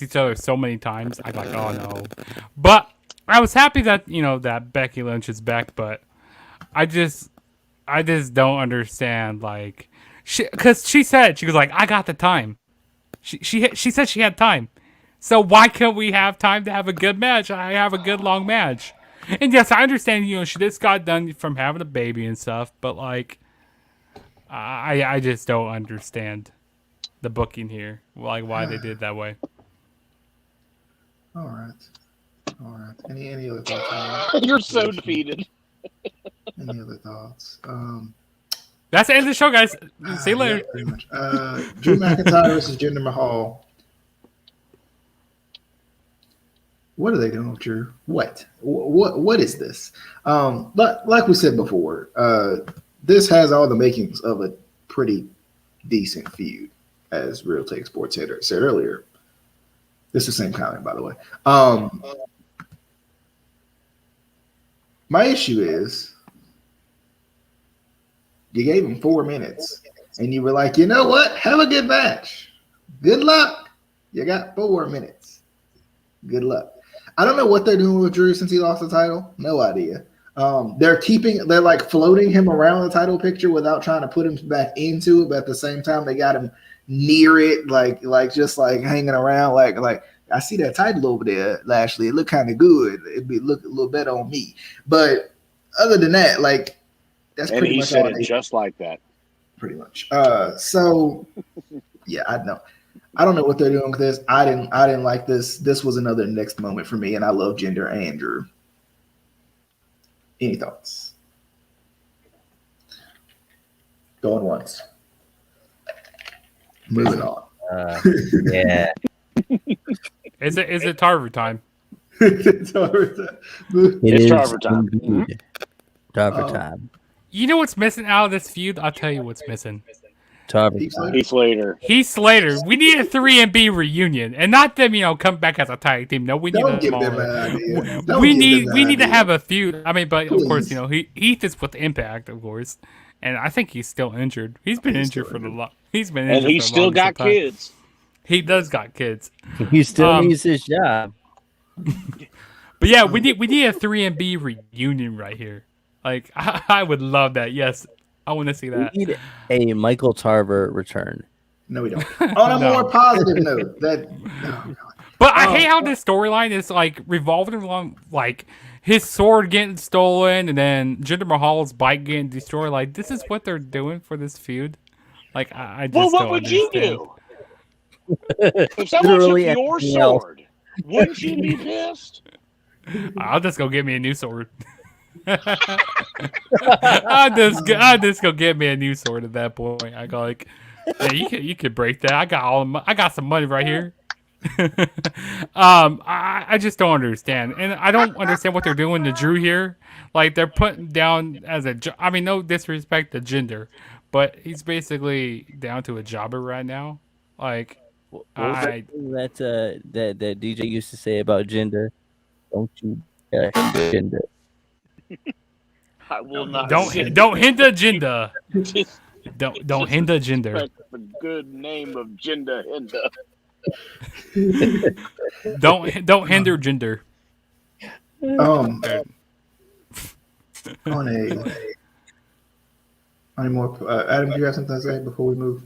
each other so many times. I was like, oh no, but I was happy that that Becky Lynch is back, but I just don't understand, like, because she said, she was like, I got the time. She said she had time. So why can't we have time to have a good match? I have a good long match. And yes, I understand, she just got done from having a baby and stuff, but like, I just don't understand the booking here, like why they did it that way. All right. Any other thoughts? You're so defeated. Any other thoughts? That's the end of the show, guys. See you later. Yeah, pretty much. Drew McIntyre versus Jinder Mahal. What are they doing with Drew? What is this? But like we said before, this has all the makings of a pretty decent feud, as Real Take Sports said earlier. This is the same comment, by the way. My issue is you gave him 4 minutes, and you were like, you know what? Have a good match. Good luck. You got 4 minutes. Good luck. I don't know what they're doing with Drew since he lost the title. No idea. They're like floating him around the title picture without trying to put him back into it, but at the same time they got him near it, like just like hanging around, like I see that title over there, Lashley. It looked kind of good. It'd be look a little better on me. But other than that, like that's And pretty he much said all it just like that. pretty much. So yeah, I know. I don't know what they're doing with this. I didn't like this. This was another next moment for me, and I love Jinder and Drew. Any thoughts? Going once. Moving on. Yeah. Is it Tarver time? It's over. It's Tarver time. Indeed. Tarver Oh. time. You know what's missing out of this feud? I'll tell you what's missing. Tarver Heath time. Heath Slater. Heath Slater. We need a 3-B reunion, and not them, come back as a tag team. No, we need Don't a give them smaller. that idea. We Don't need give them that to idea. have a feud. I mean, but of course, Please. Heath is with Impact, of course, and I think he's still injured. He's been He's injured still for the injured. long. He's been injured And he's for the still longest got time. kids. He does got kids. He still Um, needs his job. But yeah, we need a 3-B reunion right here. Like I would love that. Yes, I want to see We that. need a Michael Tarver return. No, we don't. On a No. more positive note, that oh, God. But I hate how this storyline is like revolving around like his sword getting stolen and then Jinder Mahal's bike getting destroyed. Like this is what they're doing for this feud. Like I just Well, what don't would you understand. do? If someone took Literally your anything else. sword, wouldn't you be pissed? I'll just go get me a new sword. I'll just go get me a new sword at that point. I go like, yeah, you could break that. I got some money right here. I just don't understand, and I don't understand what they're doing to Drew here. Like they're putting down as I mean, no disrespect to Jinder, but he's basically down to a jobber right now. Like What was that thing that DJ used to say about gender? Don't you gender? I will not. Don't hint the agenda. Don't hint the gender. Disrespect the good name of Jinda Hinda. Don't hinder gender. On a more Adam, do you have something to say before we move?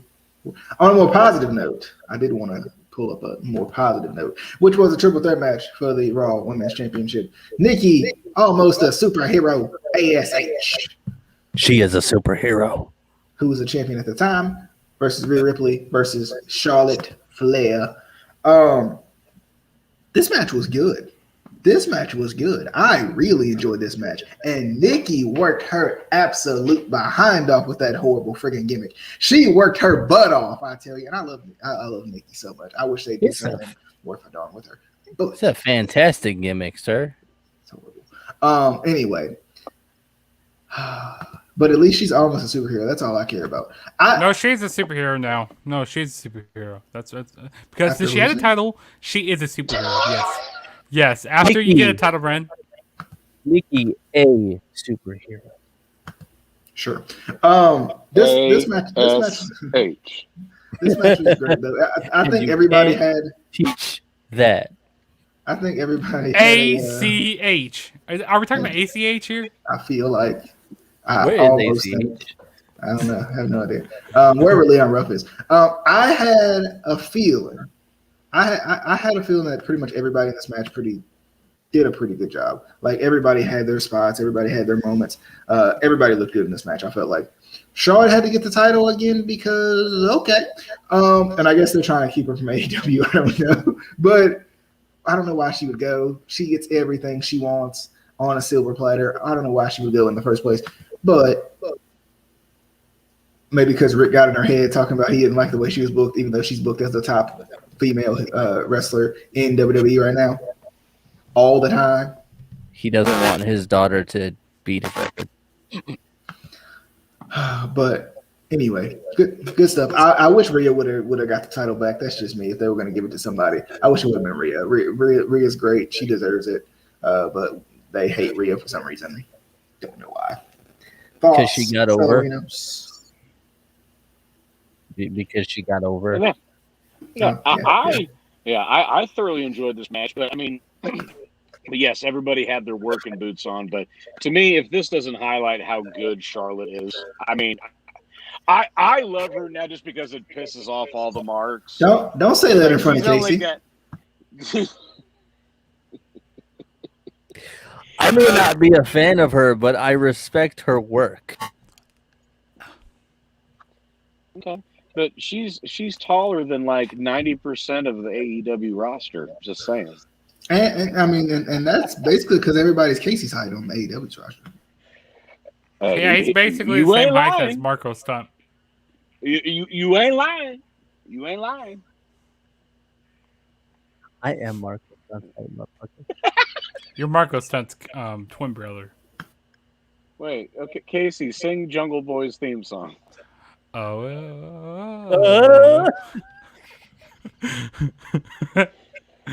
On a more positive note, I did want to pull up a more positive note, which was a triple threat match for the Raw Women's Championship. Nikki, almost a superhero, ASH. She is a superhero. Who was a champion at the time, versus Rhea Ripley versus Charlotte Flair. This match was good. I really enjoyed this match. And Nikki worked her absolute behind off with that horrible freaking gimmick. She worked her butt off, I tell you. And I love Nikki so much. I wish they did something worth a darn with her. But It's a fantastic gimmick, sir. it's horrible. Anyway. But at least she's almost a superhero. That's all I care about. No, she's a superhero now. No, she's a superhero. That's because After she had a losing? title. She is a superhero. Yes. After you get a title, Brand. Nikki, a superhero. Sure. This match was great though. I think everybody had. Teach that. I think everybody had ACH. Are we talking about ACH here? I feel like Where is almost ACH? I don't know. I have no idea. Wherever Leon Ruff is. I had a feeling. I had a feeling that pretty much everybody in this match did a pretty good job. Like everybody had their spots, everybody had their moments. Everybody looked good in this match. I felt like Charlotte had to get the title again because and I guess they're trying to keep her from AEW. I don't know, but I don't know why she would go. She gets everything she wants on a silver platter. I don't know why she would go in the first place, but maybe because Rick got in her head talking about he didn't like the way she was booked, even though she's booked as the top female wrestler in WWE right now, all the time. He doesn't want his daughter to beat his record. But anyway, good stuff. I wish Rhea would have got the title back. That's just me. If they were going to give it to somebody, I wish it would have been Rhea. Rhea's great. She deserves it. But they hate Rhea for some reason. Don't know why. Because she got over. Because Because she got over. I thoroughly enjoyed this match, but I mean, but yes, everybody had their working boots on. But to me, if this doesn't highlight how good Charlotte is, I mean, I love her now just because it pisses off all the marks. Don't say that in front of Casey. I may not be a fan of her, but I respect her work. Okay. But she's taller than like 90% of the AEW roster. Just saying. And I mean, and that's basically because everybody's Casey's height on the AEW's roster. Yeah, he's basically the same height as Marco Stunt. You ain't lying. You ain't lying. I am Marco. You're Marco Stunt's twin brother. Wait, okay, Casey, sing Jungle Boy's theme song.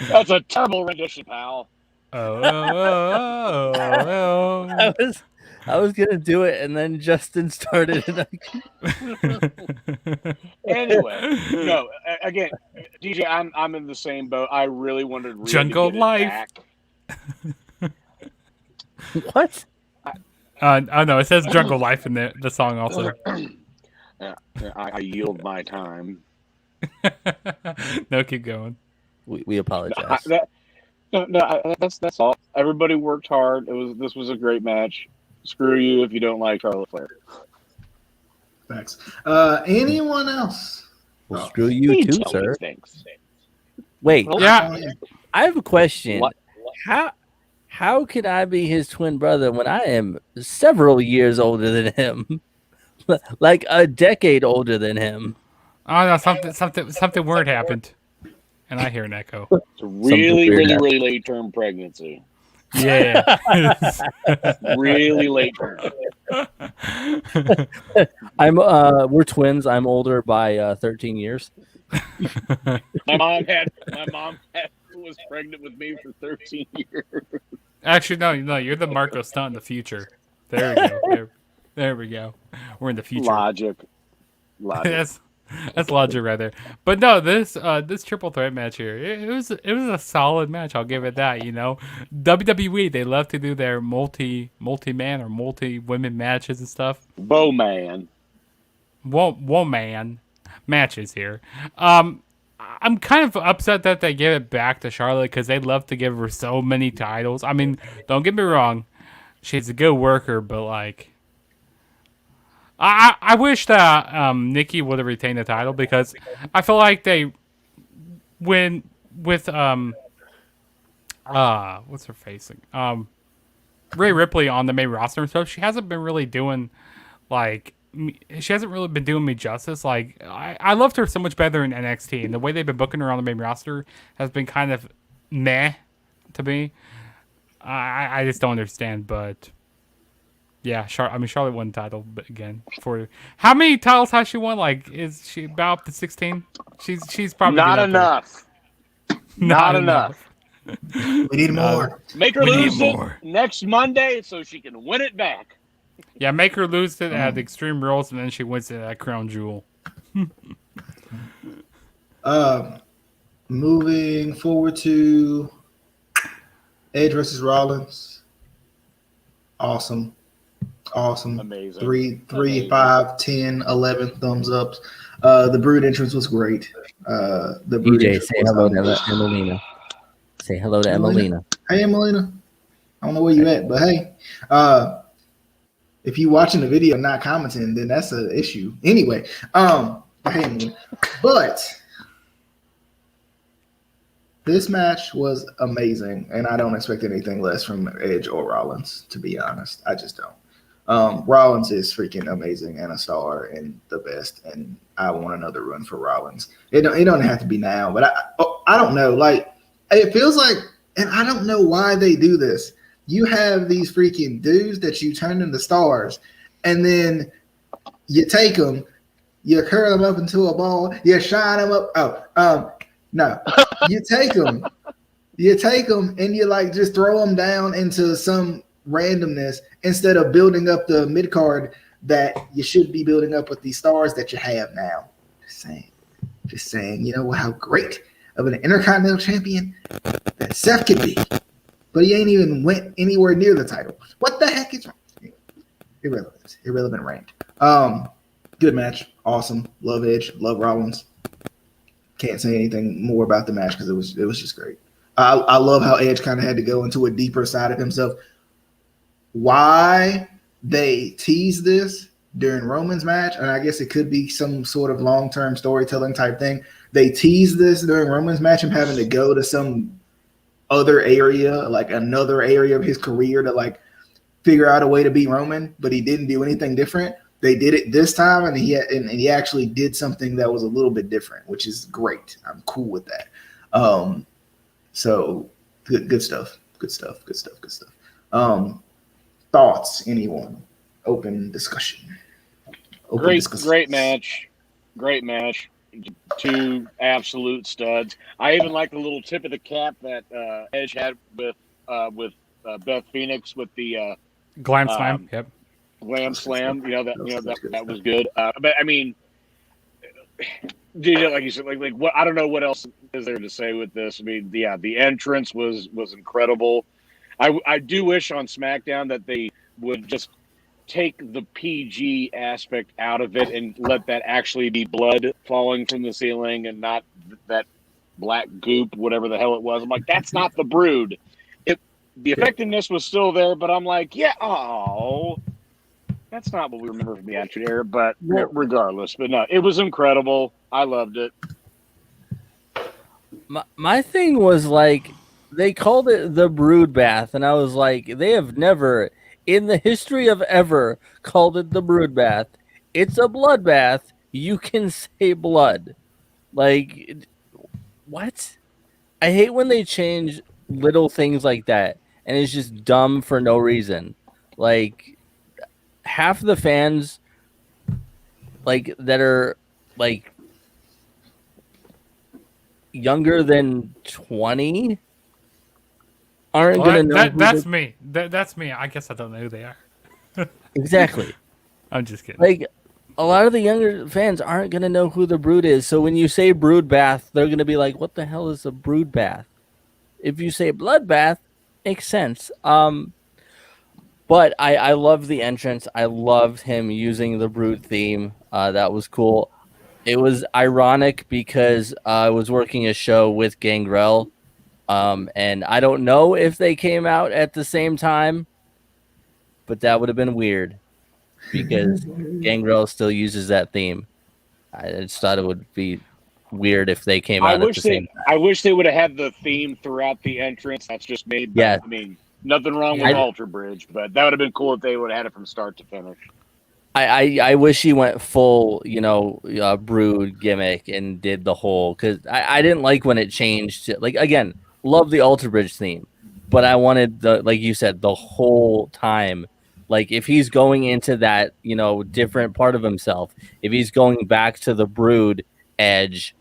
That's a terrible rendition, pal. I was gonna do it, and then Justin started. Anyway, no. Again, DJ, I'm in the same boat. I really wanted Rhea Jungle to get Life. Back. What? Oh no, it says Jungle Life in the song also. I yield my time. No, keep going. We apologize. That's all. Everybody worked hard. This was a great match. Screw you if you don't like Charlotte Flair. Thanks. Anyone else? Well, screw you too, sir. Wait, Yeah. I have a question. What? How can I be his twin brother when I am several years older than him? Like a decade older than him. Oh no, something weird happened, and I hear an echo. It's a really late term pregnancy. Yeah. Really late term. We're twins. I'm older by 13 years. My mom was pregnant with me for 13 years. Actually, no, you're the Marco Stunt in the future. There we go. There we go. We're in the future. Logic. That's logic right there. But no, this triple threat match here, it was a solid match. I'll give it that. WWE, they love to do their multi man or multi women matches and stuff. Bowman. Woman matches here. I'm kind of upset that they give it back to Charlotte because they love to give her so many titles. I mean, don't get me wrong, she's a good worker, but like, I wish that Nikki would have retained the title because I feel like they when with what's her face Rhea Ripley on the main roster and stuff, she hasn't been really doing like. She hasn't really been doing me justice. Like I loved her so much better in NXT, and the way they've been booking her on the main roster has been kind of meh to me. I just don't understand. But yeah, Charlotte won the title again. For how many titles has she won? Like, is she about the 16? She's probably Not enough. Not enough. We need more. Make her lose it next Monday so she can win it back. Yeah, make her lose it at Extreme Rules, and then she wins it at Crown Jewel. Moving forward to Edge versus Rollins. Awesome. Amazing. 3, 5, 10, 11 thumbs ups. The Brood entrance was great. The Brood EJ, say hello to Emelina. Say hello to Emelina. Hey, Emelina. I don't know where you at, but hey. If you watching the video and not commenting, then that's an issue. Anyway, hey, but this match was amazing, and I don't expect anything less from Edge or Rollins, to be honest. I just don't. Rollins is freaking amazing and a star and the best, and I want another run for Rollins. It don't have to be now, but I don't know. Like, it feels like, and I don't know why they do this. You have these freaking dudes that you turn into stars, and then you take them, you curl them up into a ball, you shine them up. No, you take them, and you like just throw them down into some randomness instead of building up the mid card that you should be building up with these stars that you have now. Just saying. You know how great of an Intercontinental Champion that Seth could be. But he ain't even went anywhere near the title. What the heck is wrong? Irrelevant ranked. Good match. Awesome. Love Edge. Love Rollins. Can't say anything more about the match because it was just great. I love how Edge kind of had to go into a deeper side of himself. Why they tease this during Roman's match, and I guess it could be some sort of long-term storytelling type thing. They tease this during Roman's match, him having to go to some other area, like another area of his career to like figure out a way to beat Roman, but he didn't do anything different. They did it this time, and he actually did something that was a little bit different, which is great. I'm cool with that. So good stuff. Thoughts, anyone? Open discussion. Great match. Two absolute studs. I even like the little tip of the cap that Edge had with Beth Phoenix with the Glam Slam. Yep. Glam Slam. That was good. But I mean, dude, like you said, like what I don't know what else is there to say with this. I mean, the entrance was incredible. I do wish on SmackDown that they would just take the PG aspect out of it and let that actually be blood falling from the ceiling and not that black goop, whatever the hell it was. I'm like, that's not the Brood. The effectiveness was still there, but I'm like, that's not what we remember from the Attitude Era, but regardless. But no, it was incredible. I loved it. My thing was like, they called it the Brood Bath, and I was like, they have never in the history of ever called it the Brood Bath. It's a bloodbath. You can say blood. Like, what? I hate when they change little things like that, and it's just dumb for no reason. Like, half the fans, like, that are, like, younger than 20 aren't going to know. That's me. That's me. I guess I don't know who they are. Exactly. I'm just kidding. Like, a lot of the younger fans aren't going to know who the Brood is. So when you say Brood Bath, they're going to be like, what the hell is a Brood Bath? If you say Bloodbath, makes sense. But I love the entrance. I loved him using the Brood theme. That was cool. It was ironic because I was working a show with Gangrel. And I don't know if they came out at the same time, but that would have been weird because Gangrel still uses that theme. I just thought it would be weird if they came out at the same time. I wish they would have had the theme throughout the entrance. That's just made. Yeah. I mean, nothing wrong with Alter Bridge, but that would have been cool if they would have had it from start to finish. I wish he went full, Brood gimmick and did the whole, because I didn't like when it changed. Like, again, love the Alter Bridge theme, but I wanted like you said, the whole time. Like, if he's going into that, different part of himself, if he's going back to the Brood Edge,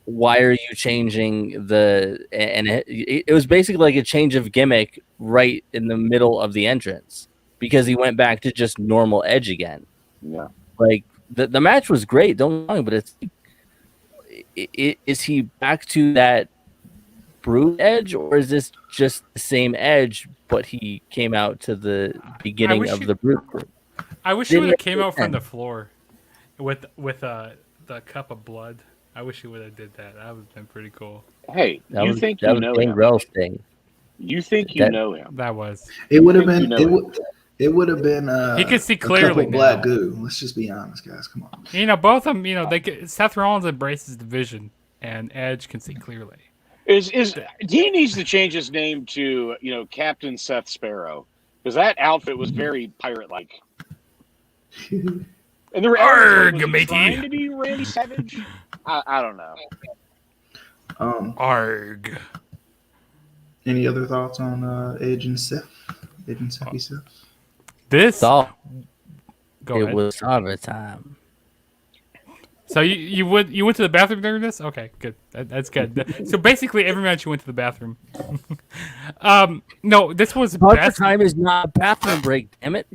why are you changing and it was basically like a change of gimmick right in the middle of the entrance because he went back to just normal Edge again. Yeah. Like, the match was great, don't get me wrong, but is he back to that Brood Edge, or is this just the same Edge, but he came out to the beginning of the Brood group? I wish he would have came out from the floor with the cup of blood. I wish he would have did that. That would have been pretty cool. Hey, you think you know him? Thing. You think you know him? That was. It would have been. It would have been. He could see clearly. Black goo. Let's just be honest, guys. Come on. Both of them. Seth Rollins embraces the vision, and Edge can see clearly. He needs to change his name to Captain Seth Sparrow, because that outfit was very pirate-like. And there were trying to be Randy Savage. I don't know. Arg. Any other thoughts on Edge and Seth? Edge and Seth? This. Go ahead. It was summertime. So you went to the bathroom during this? Okay, good. That's good. So basically, every match you went to the bathroom. No, this was Summertime is not a bathroom break. Damn it!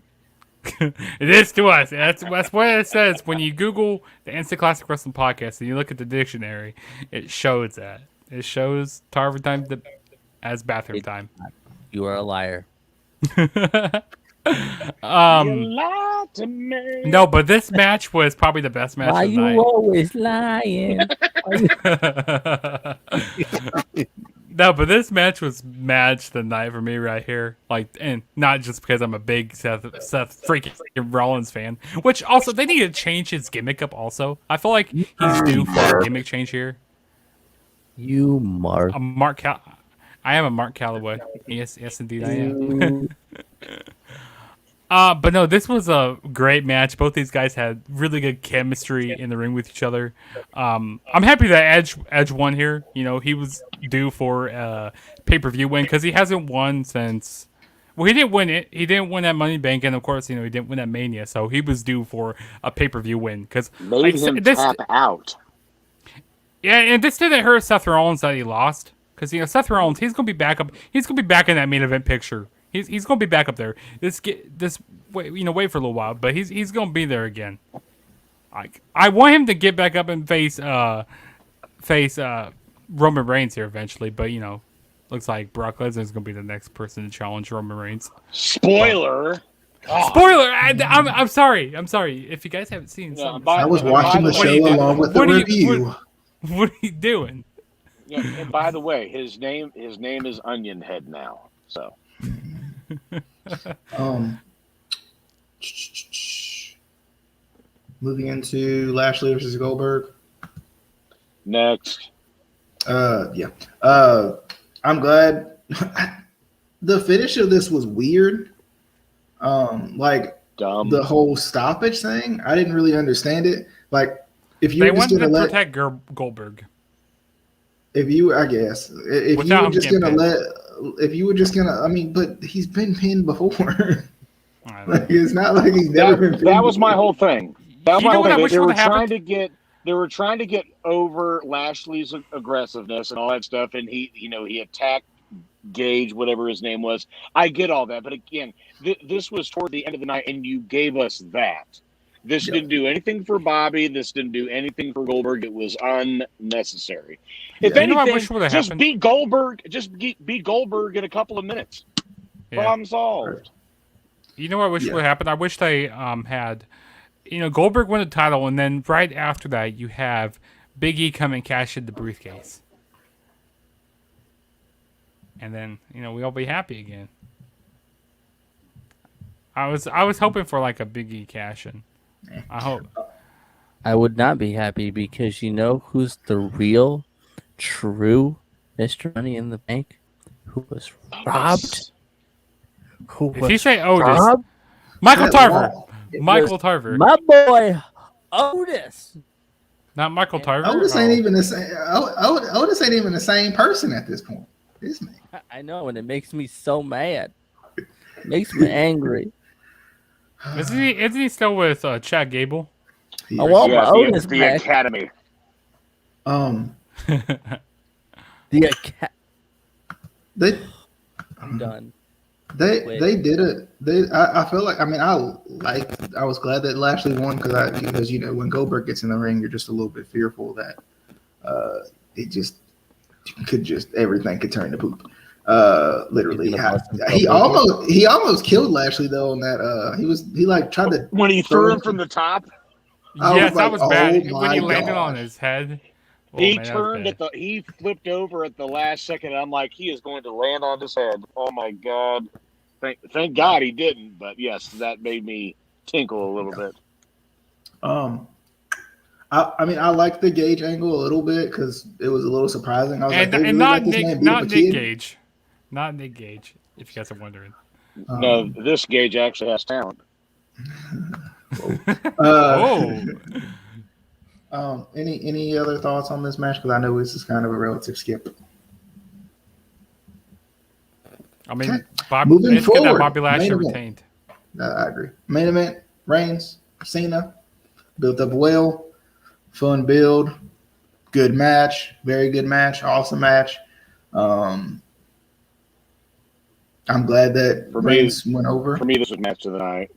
It is to us. That's what it says when you Google the Instant Classic Wrestling Podcast and you look at the dictionary. It shows that. It shows Tarver time as bathroom time. You are a liar. You lied to me. No, but this match was probably the best match Why of the night. you always lying? No, but this match was match the night for me right here. Like, and not just because I'm a big Seth freaking Rollins fan. Which also they need to change his gimmick up. Also, I feel like he's due for a gimmick change here. You Mark. I am a Mark Calloway. Yes, indeed, I am. But no, this was a great match. Both these guys had really good chemistry in the ring with each other. I'm happy that Edge won here. He was due for a pay-per-view win because he hasn't won since. Well, he didn't win it. He didn't win that Money Bank, and of course, he didn't win that Mania. So he was due for a pay-per-view win because made him tap out. Yeah, and this didn't hurt Seth Rollins that he lost because Seth Rollins he's gonna be back up. He's gonna be back in that main event picture. He's gonna be back up there. Wait for a little while, but he's gonna be there again. I want him to get back up and face Roman Reigns here eventually, but looks like Brock Lesnar is gonna be the next person to challenge Roman Reigns. Spoiler. Spoiler! I'm sorry. If you guys haven't seen, I was watching the show along with the review. What are you doing? Yeah, and by the way, his name is Onion Head now. So. Moving into Lashley versus Goldberg. Next. Yeah. I'm glad. The finish of this was weird. Dumb. The whole stoppage thing. I didn't really understand it. Like, if you they were just wanted gonna to protect Goldberg. If you were just gonna, I mean, but he's been pinned before. Like, it's not like he's never been pinned. That was my whole thing. That was my whole thing. They were trying to get over Lashley's aggressiveness and all that stuff, and he attacked Gage, whatever his name was. I get all that, but again, this was toward the end of the night, and you gave us that. This Yeah. didn't do anything for Bobby. This didn't do anything for Goldberg. It was unnecessary. If Yeah. You know what I anything, wish would have just happened? beat Goldberg. Just beat Goldberg in a couple of minutes. Yeah. Problem solved. You know what I wish Yeah. would have happened? I wish they had, Goldberg win the title, and then right after that, you have Big E come and cash in the briefcase. And then, we'll be happy again. I was hoping for like a Big E cash in. I hope. I would not be happy because you know who's the real, true Mr. Money in the Bank? Who was robbed? Who If was you say Otis, robbed? Michael That Tarver. wall. Michael Tarver. My boy, Otis. Not Michael Tarver. Otis ain't even the same. Otis ain't even the same person at this point. This man. I know, and it makes me so mad. Makes me angry. Isn't he still with Chad Gable? I want my Yeah, Otis the back. Academy. The cat. They I'm done. they did it. I feel like, I mean, I was glad that Lashley won because when Goldberg gets in the ring, you're just a little bit fearful that everything could turn to poop. Literally, he almost killed Lashley though. On that, he tried to When he threw him from the top, Yes, that was bad. oh When he my landed on gosh. his head. Oh, he man, that was turned bad. he flipped over at the last second. And I'm like, he is going to land on his head. Oh my God! Thank God he didn't. But yes, that made me tinkle a little bit. I mean, I liked the Gage angle a little bit because it was a little surprising. I was like, they And really not let this Nick, man beat up not a Nick kid? Gage, not Nick Gage. If you guys are wondering. No, this Gage actually has talent. Any other thoughts on this match? Because I know this is kind of a relative skip. I mean, Okay. Moving it's good that forward, Bobby Lashley main event. retained. I agree. Main event: Reigns, Cena, built up well, fun build, good match, very good match, awesome match. I'm glad that Reigns went over. For me, this was match of the night.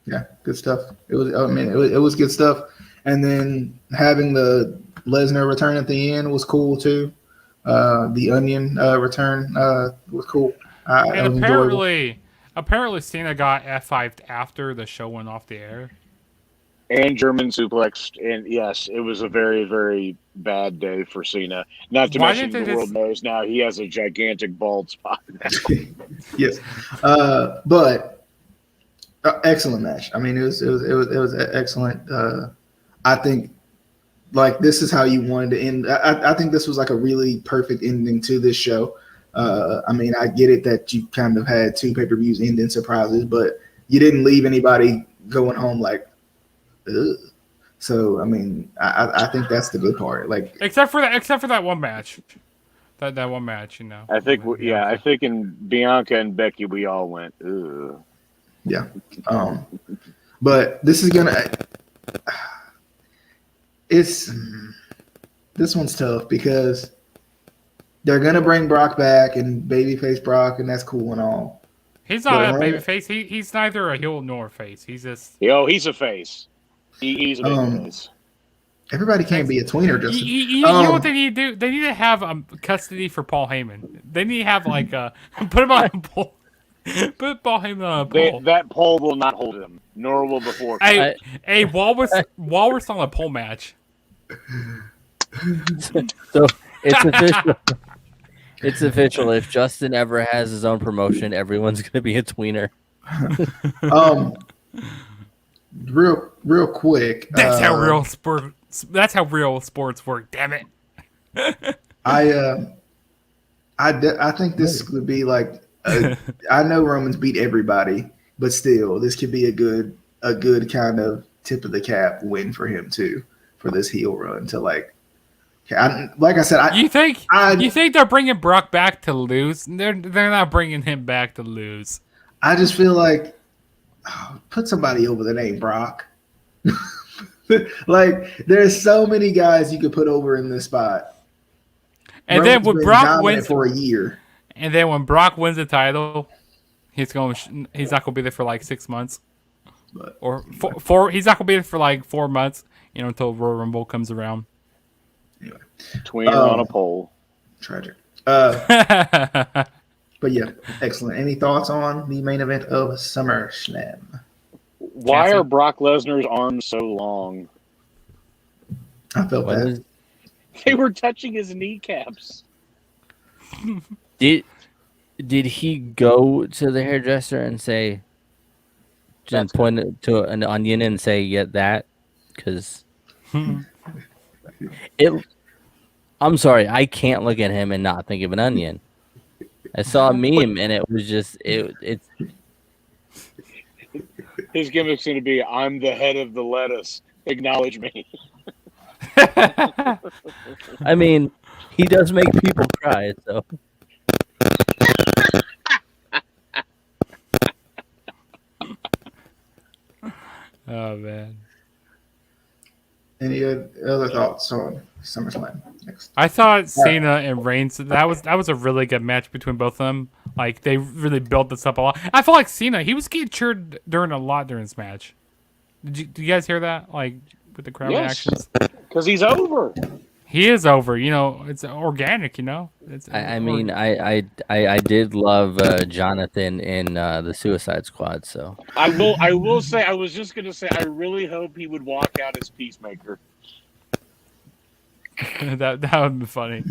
Yeah, good stuff. It was. I mean, it was good stuff. And then having the Lesnar return at the end was cool too. The Onion return was cool. And it was apparently Cena got F5'd after the show went off the air. And German suplexed, and yes, it was a very, very bad day for Cena. Not to mention the world knows now he has a gigantic bald spot. Yes, but excellent match. I mean, it was excellent. I think like this is how you wanted to end. I think this was like a really perfect ending to this show. I mean, I get it that you kind of had two pay-per-views ending surprises, but you didn't leave anybody going home like, ugh. So I mean, I think that's the good part. Like, except for that one match, that one match, I think I think in Bianca and Becky we all went, ugh. Yeah, but this is gonna. This one's tough because they're gonna bring Brock back and babyface Brock, and that's cool and all. He's not a babyface. He's neither a heel nor a face. He's just he's a face. He's a babyface. Everybody can't be a tweener, Justin. You know what they need to do? They need to have custody for Paul Heyman. They need to have like put him on a pole. Put Paul Heyman on a pole. That pole will not hold him, nor will the floor. Hey, Walrus on a pole match. So it's official. It's official. If Justin ever has his own promotion, everyone's going to be a tweener. Real quick. That's how real sports. That's how real sports work. Damn it. I think this could be like. I know Roman's beat everybody, but still, this could be a good kind of tip of the cap win for him too, for this heel run to like I said. You think they're bringing Brock back to lose? They're not bringing him back to lose. I just feel like put somebody over the name Brock. Like there's so many guys you could put over in this spot. And then when Brock wins for a year. And then when Brock wins the title, he's not gonna be there for like 6 months, But or four. He's not gonna be there for like 4 months, until Royal Rumble comes around. anyway, Tweener on a pole. tragic. But yeah, excellent. Any thoughts on the main event of SummerSlam? Why are Brock Lesnar's arms so long? I felt that. They were touching his kneecaps. Did he go to the hairdresser and say, just point it to an onion and say, "Get that"? Because I'm sorry, I can't look at him and not think of an onion. I saw a meme and it was just it's. His gimmick's going to be, "I'm the head of the lettuce. Acknowledge me." I mean, he does make people cry, so. Oh man. Any other thoughts on SummerSlam? Next. I thought Cena and Reigns, that was a really good match between both of them. Like, they really built this up a lot. I feel like Cena, he was getting cheered during this match. Did you guys hear that? Like, with the crowd reactions? Because he's over. He is over. It's organic. It's. I mean, I did love Jonathan in the Suicide Squad. So I will say, I was just gonna say, I really hope he would walk out as Peacemaker. that would be funny.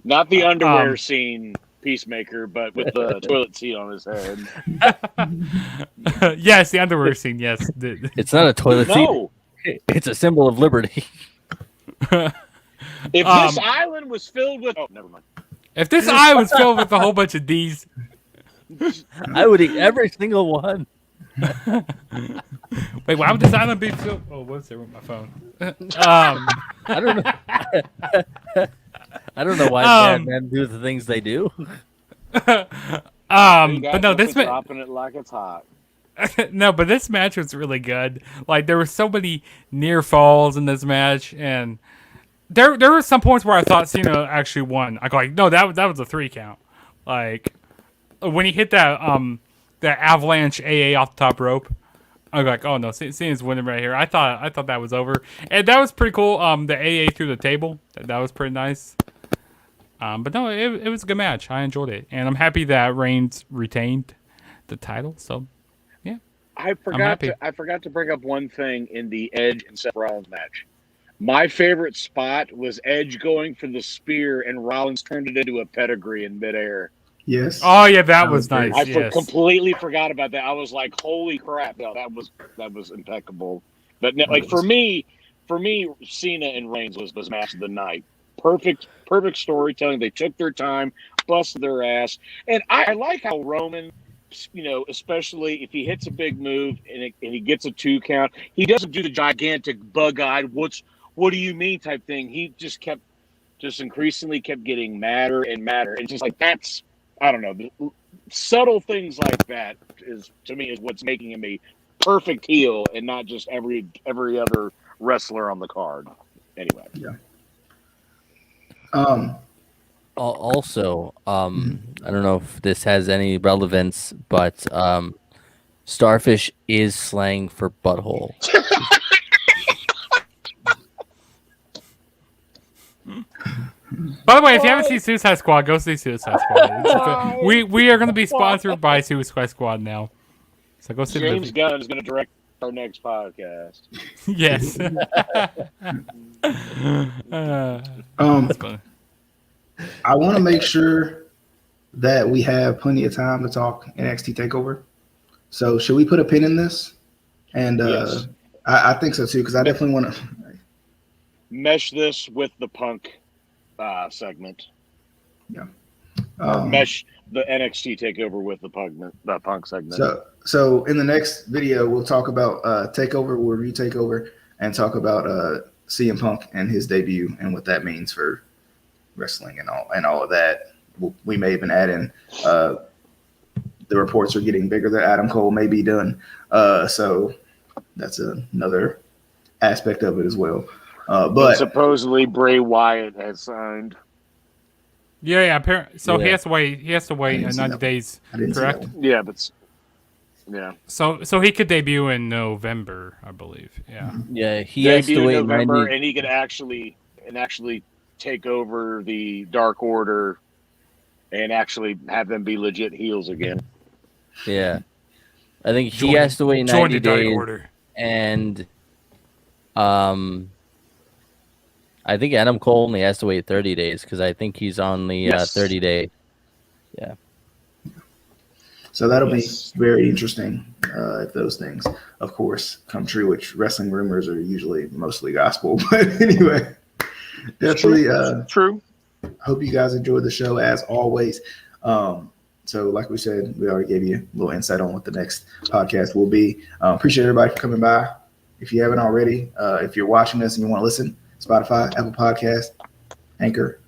Not the underwear scene Peacemaker, but with the toilet seat on his head. Yes, the underwear scene. Yes, it's not a toilet seat. It's a symbol of liberty. If this island was filled with... Oh, never mind. If this island was filled with a whole bunch of D's... I would eat every single one. Wait, why would this island be filled... Oh, what's there with my phone? I don't know. I don't know why bad men do the things they do. But no, this... dropping it like it's hot. No, but this match was really good. Like, there were so many near falls in this match, and... There were some points where I thought Cena actually won. I go like, no, that was a 3 count. Like when he hit that avalanche AA off the top rope, I go like, oh no, Cena's winning right here. I thought that was over, and that was pretty cool. The AA through the table, that was pretty nice. But no, it was a good match. I enjoyed it, and I'm happy that Reigns retained the title. So yeah, I forgot to bring up one thing in the Edge and Seth Rollins match. My favorite spot was Edge going for the spear, and Rollins turned it into a pedigree in midair. Yes. Oh yeah, that was nice. I completely forgot about that. I was like, "Holy crap!" No, that was impeccable. But no, like for me, Cena and Reigns was match of the night. Perfect storytelling. They took their time, busted their ass, and I like how Roman, especially if he hits a big move and he gets a 2 count, he doesn't do the gigantic bug-eyed what do you mean type thing. He just increasingly kept getting madder and madder. And just like, that's, I don't know, the subtle things like that is what's making him a perfect heel and not just every other wrestler on the card. Anyway. Yeah. Also, I don't know if this has any relevance, but starfish is slang for butthole. By the way, if you haven't seen Suicide Squad, go see Suicide Squad. We are going to be sponsored by Suicide Squad now. So go see James Gunn is going to direct our next podcast. Yes. I want to make sure that we have plenty of time to talk NXT TakeOver. So should we put a pin in this? And yes. I think so too, because I definitely want to mesh this with the Punk segment. Yeah. Mesh the NXT TakeOver with the Punk segment. So in the next video, we'll talk about TakeOver, we'll review TakeOver, and talk about CM Punk and his debut and what that means for wrestling and all of that. We may even add in the reports are getting bigger that Adam Cole may be done. So that's another aspect of it as well. But supposedly Bray Wyatt has signed. Yeah. Apparently, so he Yeah. has to wait. He has to wait didn't see 90 that one. days. I didn't see that Correct. one. Yeah, but yeah, So he could debut in November, I believe. Yeah. Yeah, he has to debut in wait November, 90. and he could actually take over the Dark Order and actually have them be legit heels again. Yeah, I think he Join has to wait join 90 the Dark days, Order. and I think Adam Cole only has to wait 30 days because I think he's on the Yes. 30-day. Yeah. So that'll Yes. be very interesting if those things, of course, come true. Which wrestling rumors are usually mostly gospel. But anyway, definitely. True. Hope you guys enjoyed the show as always. So, like we said, we already gave you a little insight on what the next podcast will be. Appreciate everybody for coming by. If you haven't already, if you're watching this and you want to listen, Spotify, Apple Podcast, Anchor,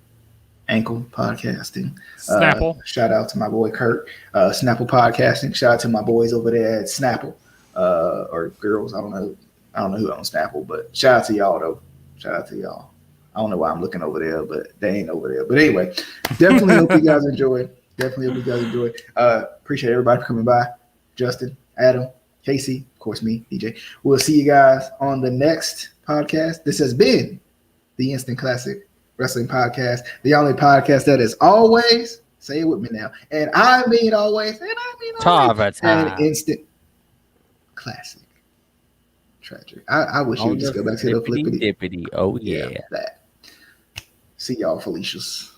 Ankle Podcasting. Snapple. Shout out to my boy Kurt. Snapple Podcasting. Shout out to my boys over there at Snapple or girls. I don't know who owns Snapple, but shout out to y'all though. Shout out to y'all. I don't know why I'm looking over there, but they ain't over there. But anyway, definitely hope you guys enjoyed. Appreciate everybody for coming by. Justin, Adam, Casey, of course me, DJ. We'll see you guys on the next podcast. This has been the Instant Classic Wrestling Podcast, the only podcast that is always, say it with me now, and I mean always, Top of an time. instant classic. Tragic. I wish you would just go back to the flippity. Dippity. Oh, yeah. That. See y'all, Felicia's.